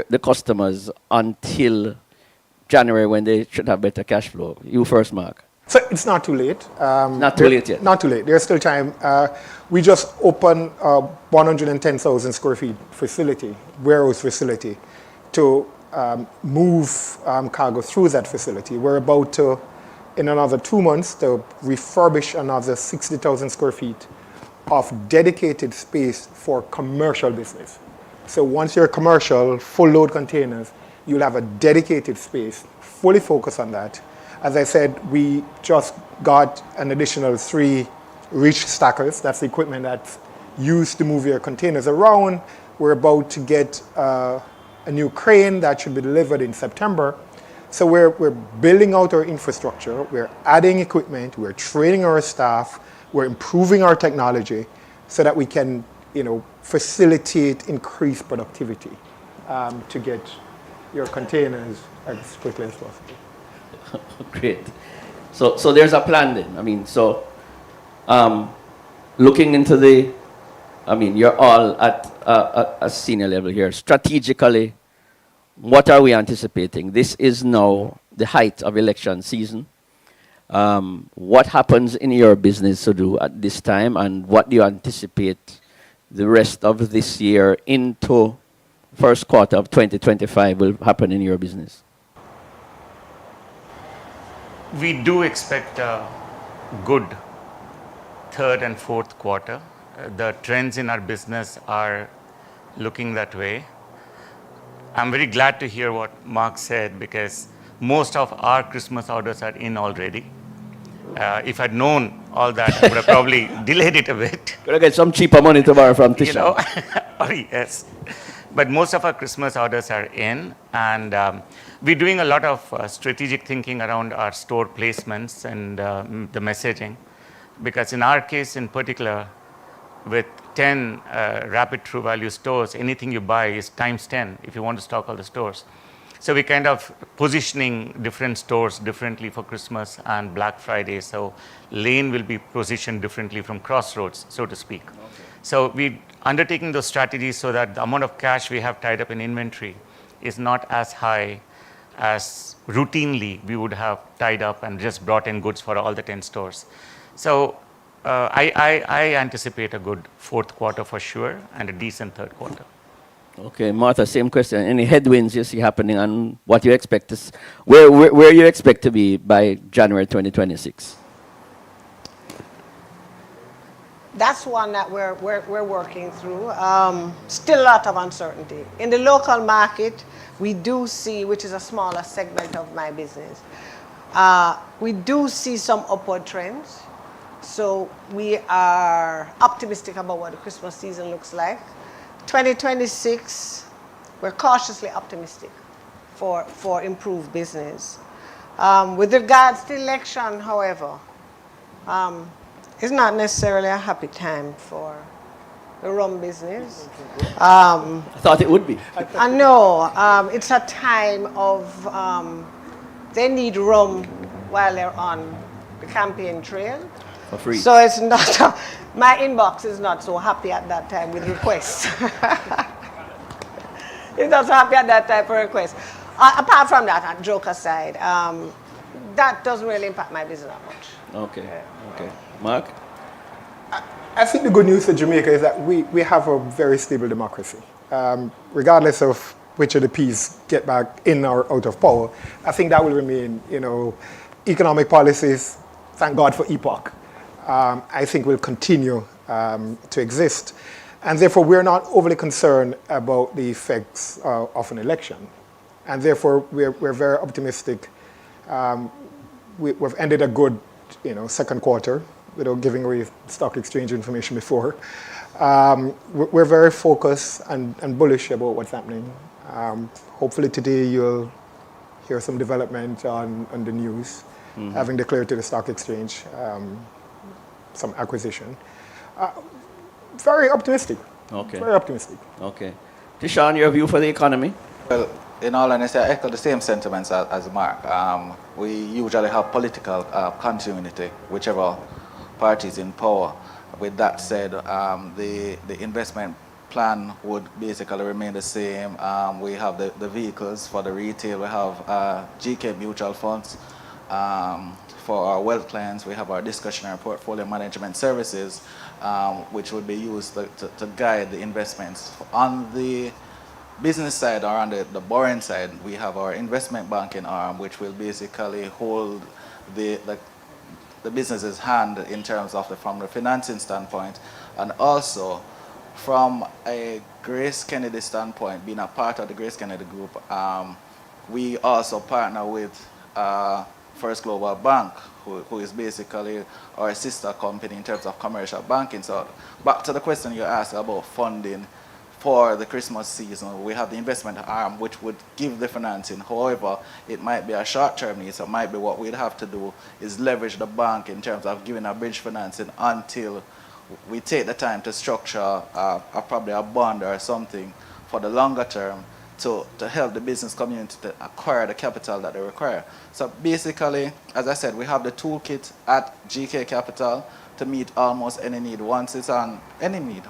the customers until January when they should have better cash flow. You first, Mark. So it's not too late. Not too late yet. Not too late. There's still time. We just opened a 110,000 square feet facility, warehouse facility, to move cargo through that facility. We're about to, in another 2 months, to refurbish another 60,000 square feet of dedicated space for commercial business. So once you're commercial, full load containers, you'll have a dedicated space, fully focused on that. As I said, we just got an additional 3 reach stackers. That's the equipment that's used to move your containers around. We're about to get a new crane that should be delivered in September. So we're building out our infrastructure. We're adding equipment. We're training our staff. We're improving our technology so that we can, facilitate increased productivity to get your containers as quickly as possible. Great. So there's a plan then. I mean, looking into you're all at a senior level here. Strategically, what are we anticipating? This is now the height of election season. What happens in your business to do at this time, and what do you anticipate the rest of this year into first quarter of 2025 will happen in your business? We do expect a good third and fourth quarter. The trends in our business are looking that way. I'm very glad to hear what Mark said because most of our Christmas orders are in already. If I'd known all that, I would have probably delayed it a bit. Gonna get some cheaper money to borrow from You know, Tisha. oh, yes. But most of our Christmas orders are in, and we're doing a lot of strategic thinking around our store placements and the messaging. Because in our case in particular, with 10 rapid true value stores, anything you buy is times 10 if you want to stock all the stores. So we're kind of positioning different stores differently for Christmas and Black Friday. So Lane will be positioned differently from Crossroads, so to speak. Okay. So we're undertaking those strategies so that the amount of cash we have tied up in inventory is not as high as routinely we would have tied up and just brought in goods for all the 10 stores. So I anticipate a good fourth quarter for sure and a decent third quarter. Okay, Martha, same question. Any headwinds you see happening and what you expect to, where you expect to be by January 2026? That's one that we're working through. Still a lot of uncertainty. In the local market, we do see, which is a smaller segment of my business, we do see some upward trends. So we are optimistic about what the Christmas season looks like. 2026, we're cautiously optimistic for improved business. With regards to election, however, it's not necessarily a happy time for the rum business. I thought it would be. I know. It's a time of, they need rum while they're on the campaign trail. For free. So it's not, my inbox is not so happy at that time with requests. It's not so happy at that time for requests. Apart from that, joke aside, that doesn't really impact my business that much. Okay, okay. Mark? I think the good news for Jamaica is that we have a very stable democracy. Regardless of which of the P's get back in or out of power, I think that will remain, economic policies, thank God for EPOC, I think will continue to exist. And therefore, we're not overly concerned about the effects of an election. And therefore, we're very optimistic. We've ended a good, second quarter without giving away stock exchange information before. We're very focused and bullish about what's happening. Hopefully today you'll hear some development on the news, having declared to the stock exchange some acquisition. Very optimistic. Okay. Very optimistic. Okay. Tishan, your view for the economy? Well, in all honesty, I echo the same sentiments as Mark. We usually have political continuity, whichever party is in power. With that said, the investment plan would basically remain the same. We have the vehicles for the retail. We have GK mutual funds. For our wealth clients, we have our discretionary portfolio management services, which would be used to guide the investments. On the business side or on the borrowing side, we have our investment banking arm, which will basically hold the business's hand in terms of from the financing standpoint, and also from a Grace Kennedy standpoint, being a part of the Grace Kennedy group, we also partner with First Global Bank, who is basically our sister company in terms of commercial banking. So back to the question you asked about funding for the Christmas season, we have the investment arm, which would give the financing. However, it might be a short-term need, so it might be what we'd have to do is leverage the bank in terms of giving a bridge financing until we take the time to structure probably a bond or something for the longer term to help the business community to acquire the capital that they require. So basically, as I said, we have the toolkit at GK Capital to meet almost any need. Once it's on any need,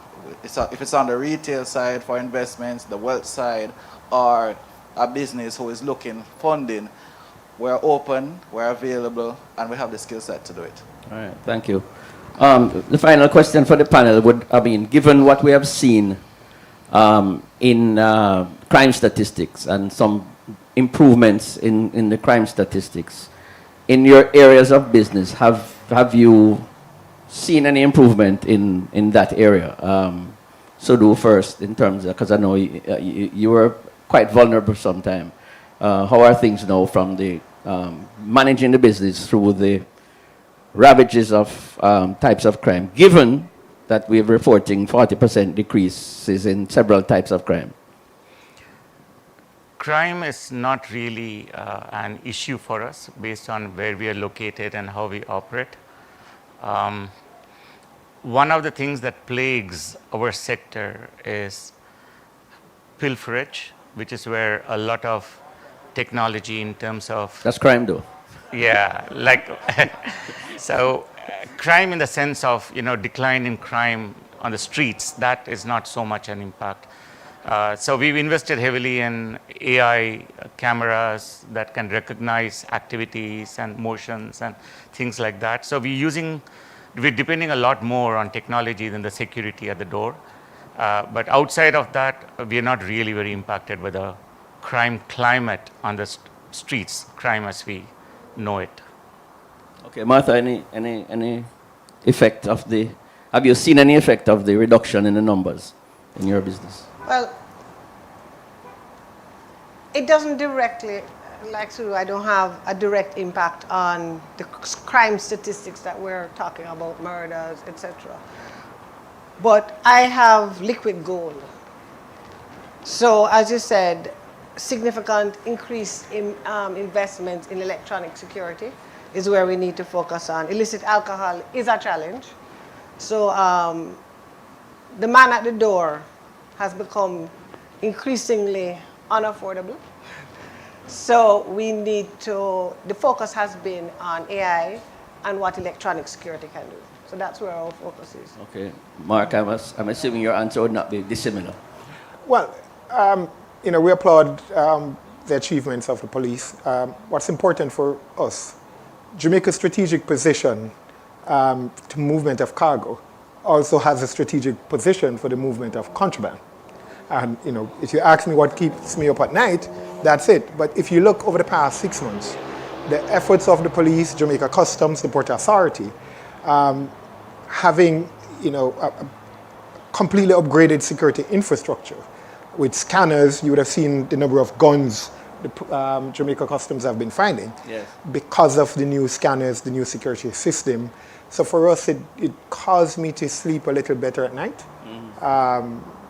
if it's on the retail side for investments, the wealth side, or a business who is looking funding, we're open, we're available, and we have the skill set to do it. All right, thank you. The final question for the panel given what we have seen in crime statistics and some improvements in the crime statistics, in your areas of business, have you seen any improvement in that area? So do first in terms of, because I know you were quite vulnerable sometimes. How are things now from the managing the business through the ravages of types of crime, given that we're reporting 40% decreases in several types of crime? Crime is not really an issue for us based on where we are located and how we operate. One of the things that plagues our sector is pilferage, which is where a lot of technology in terms of... That's crime, though. Yeah, like, so crime in the sense of, decline in crime on the streets, that is not so much an impact. So we've invested heavily in AI cameras that can recognize activities and motions and things like that. So we're depending a lot more on technology than the security at the door. But outside of that, we're not really very impacted by the crime climate on the streets, crime as we know it. Okay, Martha, any effect of have you seen any effect of the reduction in the numbers in your business? Well, it doesn't directly, like Suru, I don't have a direct impact on the crime statistics that we're talking about, murders, etc. But I have liquid gold. So as you said, significant increase in investment in electronic security is where we need to focus on. Illicit alcohol is a challenge. So the man at the door has become increasingly unaffordable. So the focus has been on AI and what electronic security can do. So that's where our focus is. Okay. Mark, I'm assuming your answer would not be dissimilar. Well, we applaud the achievements of the police. What's important for us, Jamaica's strategic position to movement of cargo also has a strategic position for the movement of contraband. And, if you ask me what keeps me up at night, that's it. But if you look over the past 6 months, the efforts of the police, Jamaica Customs, the Port Authority, having, a completely upgraded security infrastructure. With scanners, you would have seen the number of guns the Jamaica Customs have been finding. Yes. Because of the new scanners, the new security system. So for us, it caused me to sleep a little better at night.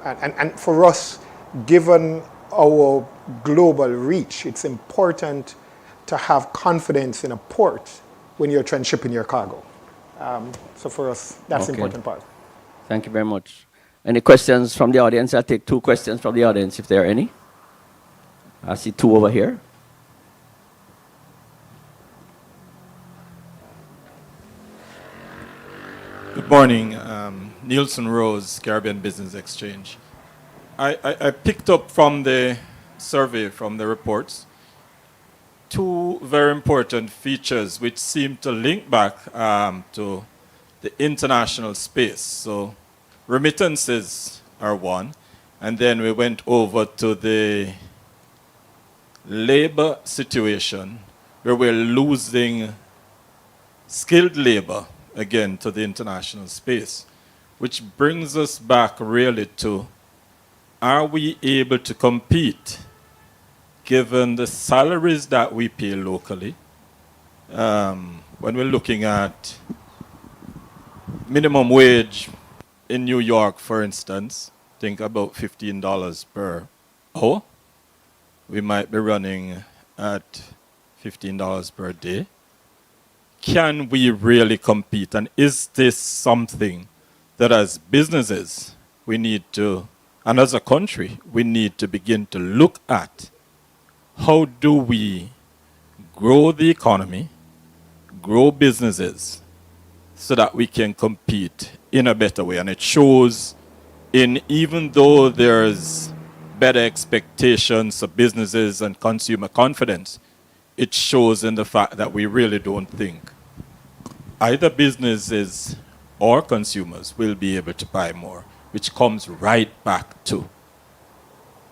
And for us, given our global reach, it's important to have confidence in a port when you're transshipping your cargo. So for us, that's the important part. Thank you very much. Any questions from the audience? I'll take 2 questions from the audience if there are any. I see 2 over here. Good morning. Nielsen Rose, Caribbean Business Exchange. I picked up from the survey, from the reports, 2 very important features which seem to link back to the international space. So remittances are one, and then we went over to the labor situation where we're losing skilled labor again to the international space, which brings us back really to, are we able to compete given the salaries that we pay locally? When we're looking at minimum wage in New York, for instance, think about $15 per hour. We might be running at $15 per day. Can we really compete? And is this something that as businesses we need to, and as a country, we need to begin to look at? How do we grow the economy, grow businesses, so that we can compete in a better way? And it shows in, even though there's better expectations of businesses and consumer confidence, it shows in the fact that we really don't think either businesses or consumers will be able to buy more, which comes right back to,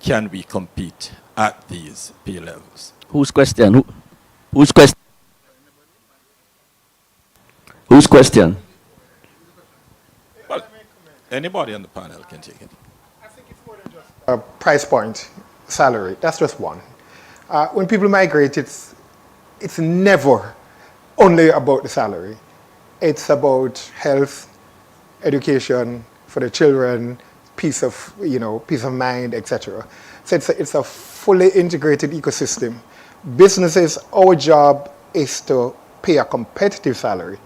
can we compete at these pay levels? Whose question? Whose question? Whose question? Well, anybody on the panel can take it. Price point. salary. That's just one. When people migrate, it's never only about the salary. It's about health, education for the children, peace of mind, etc. So it's a fully integrated ecosystem. Businesses, our job is to pay a competitive salary,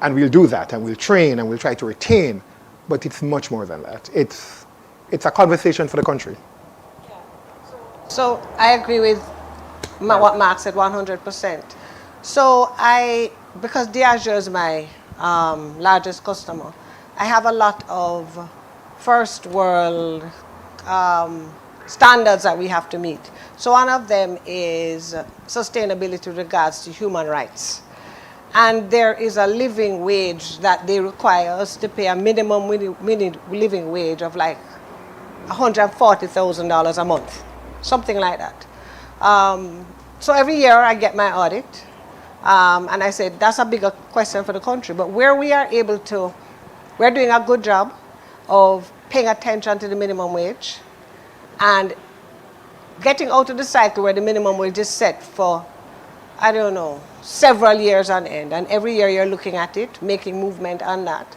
and we'll do that, and we'll train, and we'll try to retain. But it's much more than that. It's a conversation for the country. So I agree with what Mark said 100%. So because Diageo is my largest customer, I have a lot of first world standards that we have to meet. So one of them is sustainability with regards to human rights. And there is a living wage that they require us to pay, a minimum living wage of like $140,000 a month, something like that. So every year I get my audit, and I said that's a bigger question for the country, but where we are able to, we're doing a good job of paying attention to the minimum wage and getting out of the cycle where the minimum wage is set for, I don't know, several years on end, and every year you're looking at it, making movement on that.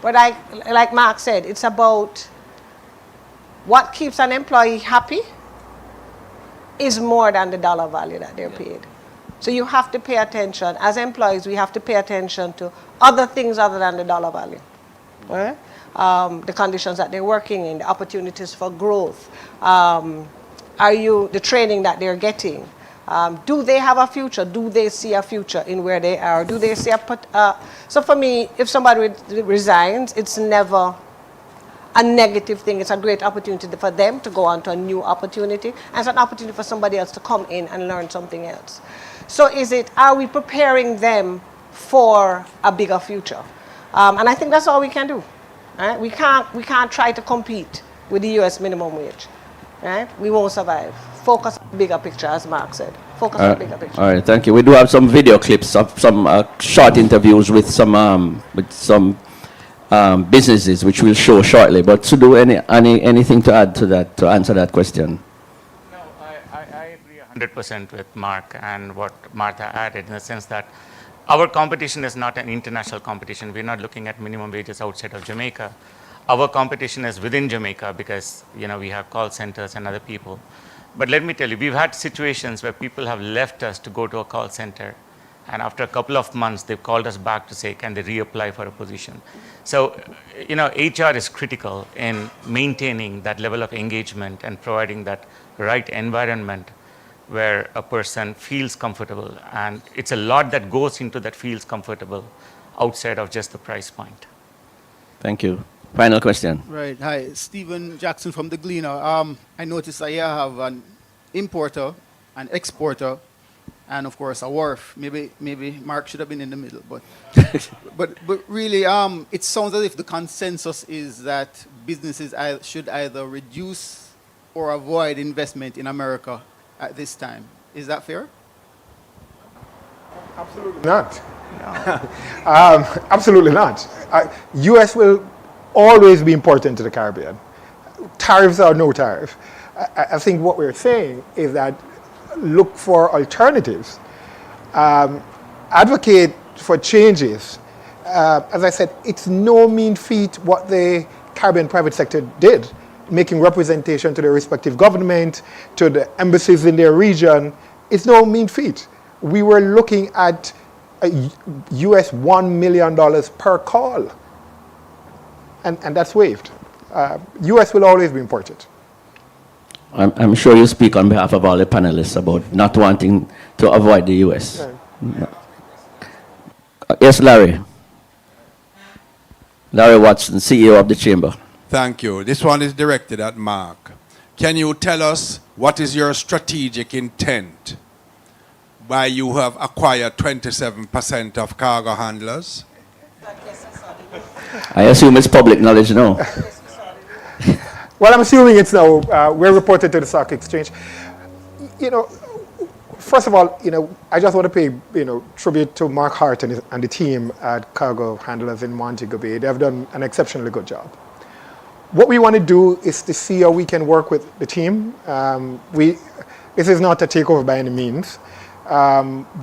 But like Mark said, it's about what keeps an employee happy is more than the dollar value that they're paid. So you have to pay attention. As employees, we have to pay attention to other things other than the dollar value. Right? The conditions that they're working in, the opportunities for growth, the training that they're getting. Do they have a future? Do they see a future in where they are? Do they see so for me, if somebody resigns, it's never a negative thing. It's a great opportunity for them to go on to a new opportunity, and it's an opportunity for somebody else to come in and learn something else. So are we preparing them for a bigger future? And I think that's all we can do. Right? We can't try to compete with the US minimum wage. Right? We won't survive. Focus on the bigger picture, as Mark said. Focus on the bigger picture. All right, thank you. We do have some video clips of some short interviews with some businesses, which we'll show shortly. But to do anything to add to that, to answer that question? No, I agree 100% with Mark and what Martha added, in the sense that our competition is not an international competition. We're not looking at minimum wages outside of Jamaica. Our competition is within Jamaica because we have call centers and other people. But let me tell you, we've had situations where people have left us to go to a call center, and after a couple of months, they've called us back to say, can they reapply for a position? So, HR is critical in maintaining that level of engagement and providing that right environment where a person feels comfortable. And it's a lot that goes into that feels comfortable outside of just the price point. Thank you. Final question. Right. Hi, Stephen Jackson from The Gleaner. I noticed that you have an importer, an exporter, and of course a wharf. Maybe Mark should have been in the middle, but but really, it sounds as if the consensus is that businesses should either reduce or avoid investment in America at this time. Is that fair? Absolutely not. Absolutely not. U.S. will always be important to the Caribbean. Tariffs or no tariff. I think what we're saying is that look for alternatives. Advocate for changes. As I said, it's no mean feat what the Caribbean private sector did, making representation to their respective government, to the embassies in their region. It's no mean feat. We were looking at US $1 million per call. And that's waived. US will always be important. I'm sure you speak on behalf of all the panelists about not wanting to avoid the US. Right. No. Yes, Larry. Larry Watson, CEO of the Chamber. Thank you. This one is directed at Mark. Can you tell us what is your strategic intent why you have acquired 27% of cargo handlers? I assume it's public knowledge now. Well, I'm assuming it's now, we're reported to the stock exchange. First of all, I just want to pay, tribute to Mark Hart and the team at Cargo Handlers in Montego Bay. They've done an exceptionally good job. What we want to do is to see how we can work with the team. This is not a takeover by any means.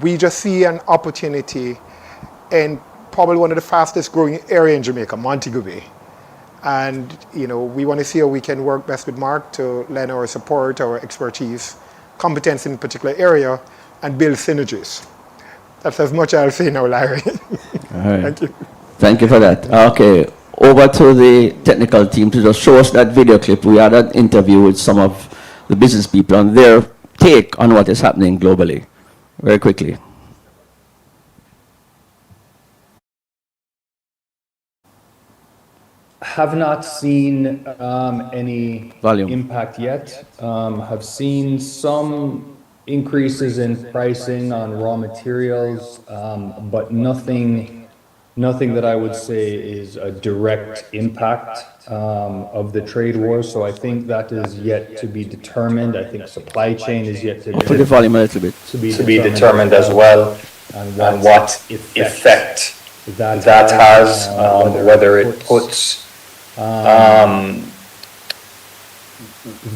We just see an opportunity in probably one of the fastest growing area in Jamaica, Montego Bay. And we want to see how we can work best with Mark to lend our support, our expertise, competence in a particular area, and build synergies. That's as much as I'll say now, Larry. All right. Thank you. Thank you for that. Okay, over to the technical team to just show us that video clip. We had an interview with some of the business people on their take on what is happening globally. Very quickly. Have not seen any Volume. impact yet. Have seen some increases in pricing on raw materials, but nothing that I would say is a direct impact of the trade war. So I think that is yet to be determined. I think supply chain is yet to Put the volume a little bit. be determined as well, and what effect that has, whether it puts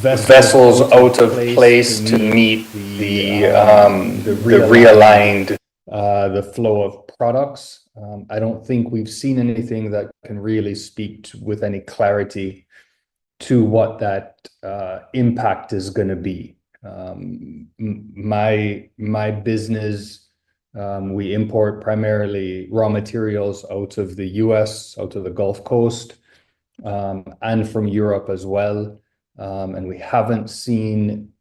vessels out of place to meet the realigned the flow of products. I don't think we've seen anything that can really speak with any clarity to what that impact is going to be. My business, we import primarily raw materials out of the US, out of the Gulf Coast, and from Europe as well. And we haven't seen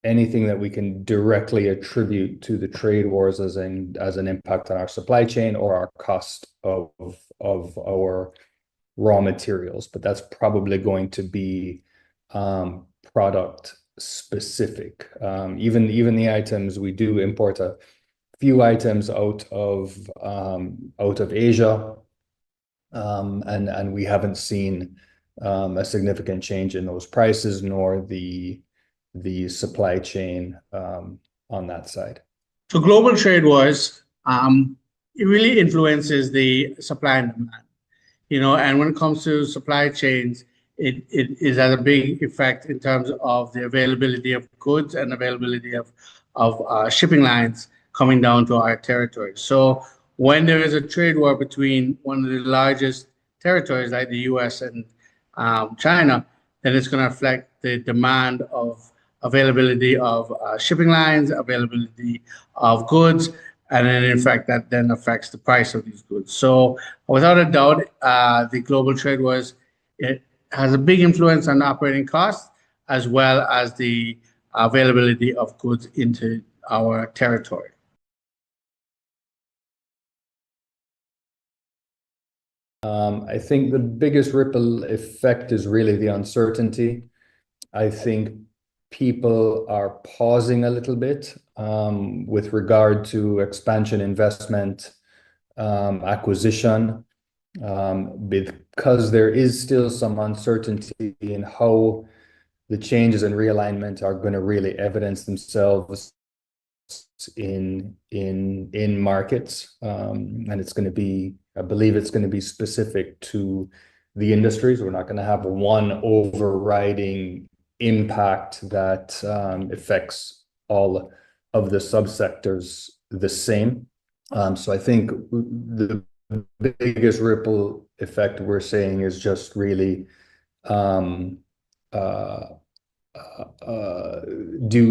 anything that we can directly attribute to the trade wars as an impact on our supply chain or our cost of our raw materials. But that's probably going to be product specific. Even the items we do import a few items out of Asia, and we haven't seen a significant change in those prices nor the supply chain on that side. So global trade wars, it really influences the supply and demand, and when it comes to supply chains, it has a big effect in terms of the availability of goods and availability of shipping lines coming down to our territory. So when there is a trade war between one of the largest territories like the US and China, then it's going to affect the demand of availability of shipping lines, availability of goods, and then in fact that then affects the price of these goods. So without a doubt, the global trade wars, it has a big influence on operating costs as well as the availability of goods into our territory. I think the biggest ripple effect is really the uncertainty. I think people are pausing a little bit with regard to expansion, investment, acquisition, because there is still some uncertainty in how the changes and realignment are going to really evidence themselves in markets, and it's going to be, I believe it's going to be specific to the industries. We're not going to have one overriding impact that affects all of the subsectors the same. So I think the biggest ripple effect we're seeing is just really due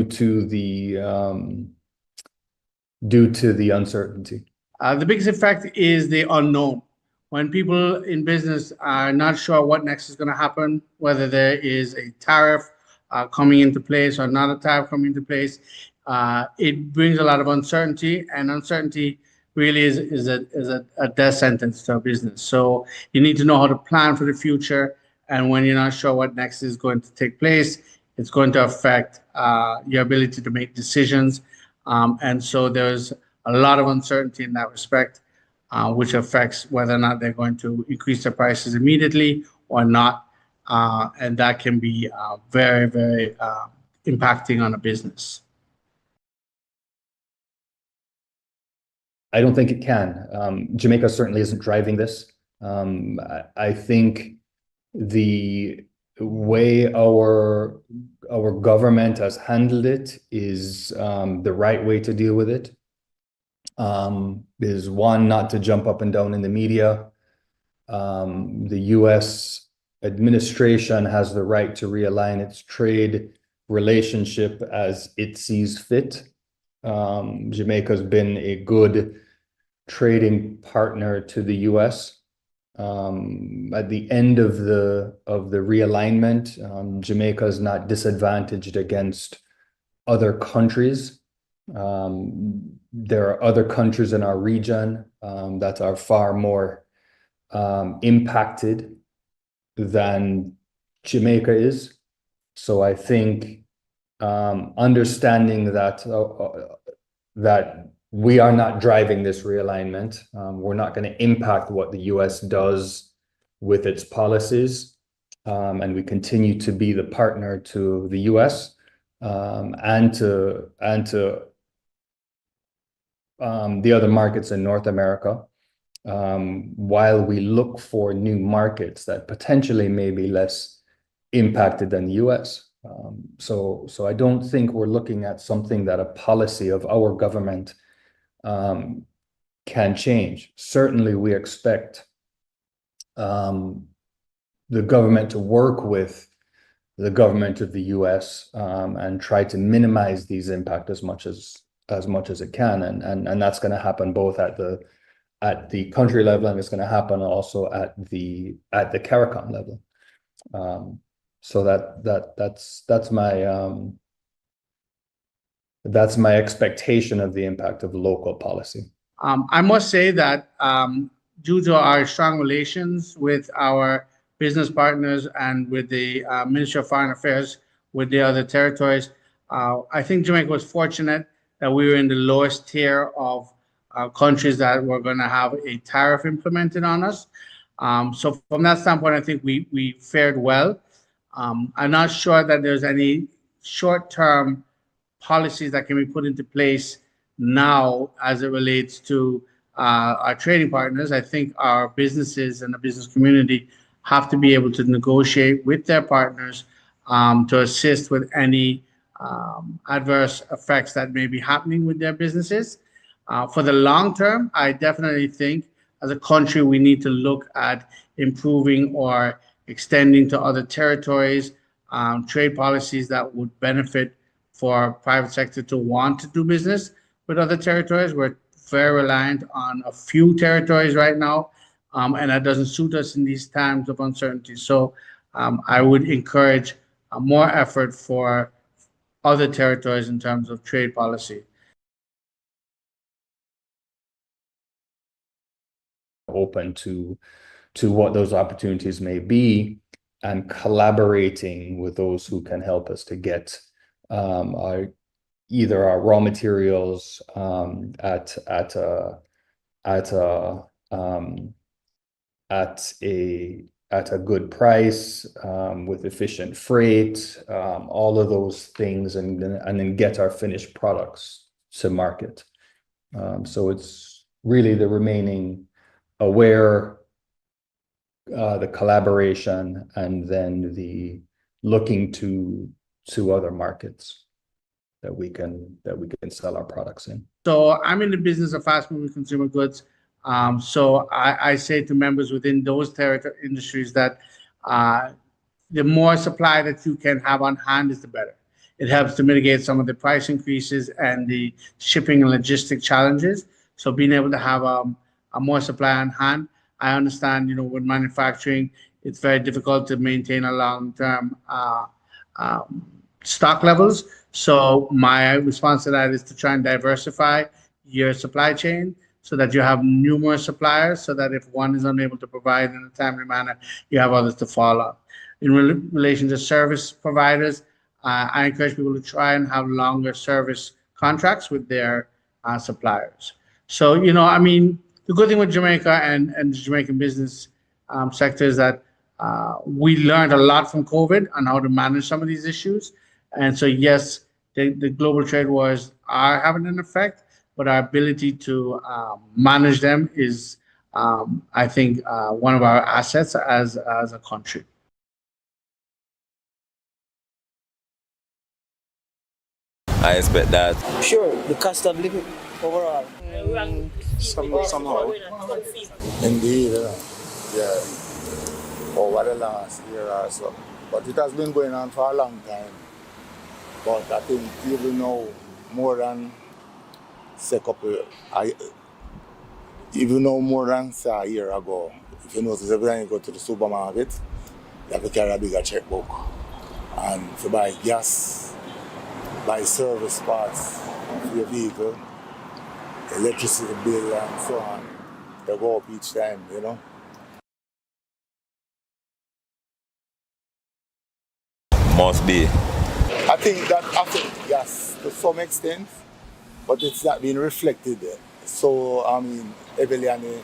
to the uncertainty. The biggest effect is the unknown. When people in business are not sure what next is going to happen, whether there is a tariff coming into place or not a tariff coming into place, it brings a lot of uncertainty, and uncertainty really is a death sentence to a business. So you need to know how to plan for the future, and when you're not sure what next is going to take place, it's going to affect your ability to make decisions. And so there's a lot of uncertainty in that respect, which affects whether or not they're going to increase their prices immediately or not. And that can be very, very impacting on a business. I don't think it can. Jamaica certainly isn't driving this. I think The way our government has handled it is the right way to deal with it. Is one, not to jump up and down in the media. The U.S. administration has the right to realign its trade relationship as it sees fit. Jamaica's been a good trading partner to the U.S. At the end of the realignment, Jamaica is not disadvantaged against other countries. There are other countries in our region that are far more impacted than Jamaica is. So I think understanding that that we are not driving this realignment, we're not going to impact what the U.S. does with its policies, and we continue to be the partner to the U.S. And to the other markets in North America, while we look for new markets that potentially may be less impacted than the US. So I don't think we're looking at something that a policy of our government can change. Certainly, we expect the government to work with the government of the US and try to minimize these impacts as much as it can, and that's going to happen both at the country level, and it's going to happen also at the CARICOM level. So that's my expectation of the impact of local policy. I must say that due to our strong relations with our business partners and with the Ministry of Foreign Affairs with the other territories, I think Jamaica was fortunate that we were in the lowest tier of countries that were going to have a tariff implemented on us. So from that standpoint, I think we fared well. I'm not sure that there's any short-term policies that can be put into place now as it relates to our trading partners. I think our businesses and the business community have to be able to negotiate with their partners to assist with any adverse effects that may be happening with their businesses. For the long term, I definitely think as a country, we need to look at improving or extending to other territories, trade policies that would benefit for private sector to want to do business with other territories. We're very reliant on a few territories right now, and that doesn't suit us in these times of uncertainty. So I would encourage more effort for other territories in terms of trade policy. Open to what those opportunities may be, and collaborating with those who can help us to get either our raw materials at a good price, with efficient freight, all of those things, and then get our finished products to market. So it's really the remaining aware, the collaboration, and then the looking to other markets that we can sell our products in. So I'm in the business of fast-moving consumer goods. So I say to members within those industries that the more supply that you can have on hand is the better. It helps to mitigate some of the price increases and the shipping and logistic challenges. So being able to have a more supply on hand. I understand, with manufacturing, it's very difficult to maintain a long-term stock levels. So my response to that is to try and diversify your supply chain so that you have numerous suppliers, so that if one is unable to provide in a timely manner, you have others to follow. In relation to service providers, I encourage people to try and have longer service contracts with their suppliers. So, the good thing with Jamaica and the Jamaican business sector is that we learned a lot from COVID on how to manage some of these issues. And so, yes, the global trade wars are having an effect, but our ability to manage them is, I think, one of our assets as a country. I expect that. Sure, the cost of living overall. Somehow. Indeed, yeah. Over the last year or so. But it has been going on for a long time. But I think even now, more than say even now more than say a year ago, if you notice every time you go to the supermarket, you have to carry a bigger checkbook. And to buy gas, buy service parts for your vehicle, electricity bill and so on, they go up each time, you know. Must be. I think that affects gas to some extent, but it's not being reflected so, heavily on the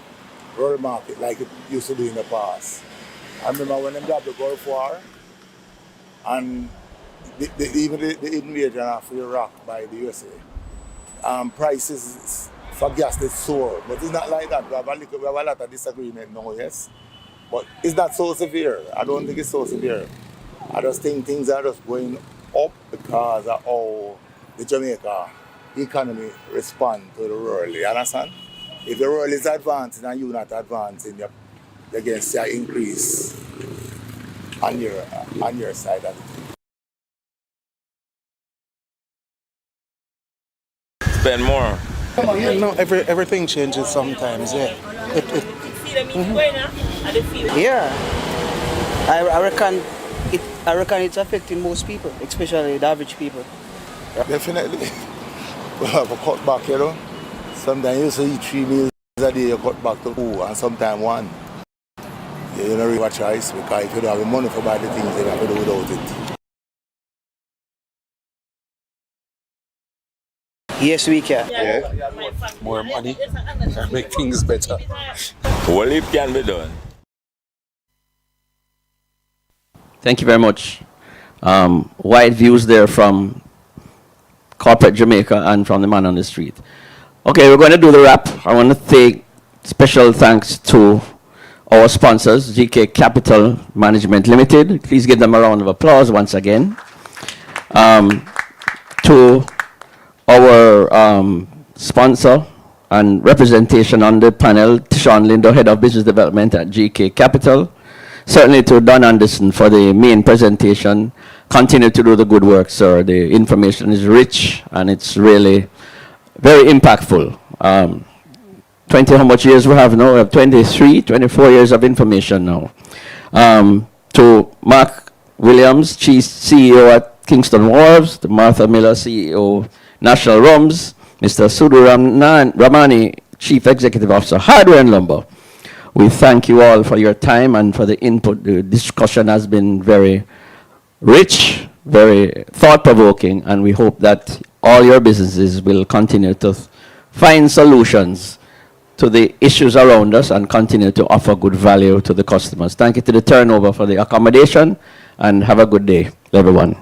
world market like it used to do in the past. I remember when they got the Gulf War and even the invasion of Iraq by the USA, prices for gas did soar, but it's not like that. We have a lot of disagreement now, yes, but it's not so severe. I don't think it's so severe. I just think things are just going up because of how the Jamaica economy respond to the world. You understand? If the world is advancing and you're not advancing, you're going to see an increase on your side of it. Spend more. No, everything changes sometimes, yeah. Yeah. I reckon it's affecting most people, especially the average people. Definitely. We have a cut back, you know. Sometimes you used to eat 3 meals a day, you cut back to 2 and sometimes 1. You don't really have a choice because if you don't have the money for buy the things, you have to do without it. Yes, we can. Yeah. More money can make things better. Well, it can be done. Thank you very much. Wide views there from corporate Jamaica and from the man on the street. Okay, we're going to do the wrap. I want to say special thanks to our sponsors, GK Capital Management Limited. Please give them a round of applause once again. To our sponsor and representation on the panel, Tishon Lindo, Head of Business Development at GK Capital. Certainly to Don Anderson for the main presentation. Continue to do the good work, sir. The information is rich and it's really very impactful. 20 how much years we have now? We have 23, 24 years of information now. To Mark Williams, Chief CEO at Kingston Wharves, to Martha Miller, CEO National Rums, Mr. Sudu Ramani, Chief Executive Officer, Hardware and Lumber. We thank you all for your time and for the input. The discussion has been very rich, very thought-provoking, and we hope that all your businesses will continue to find solutions to the issues around us and continue to offer good value to the customers. Thank you to the turnover for the accommodation, and have a good day, everyone.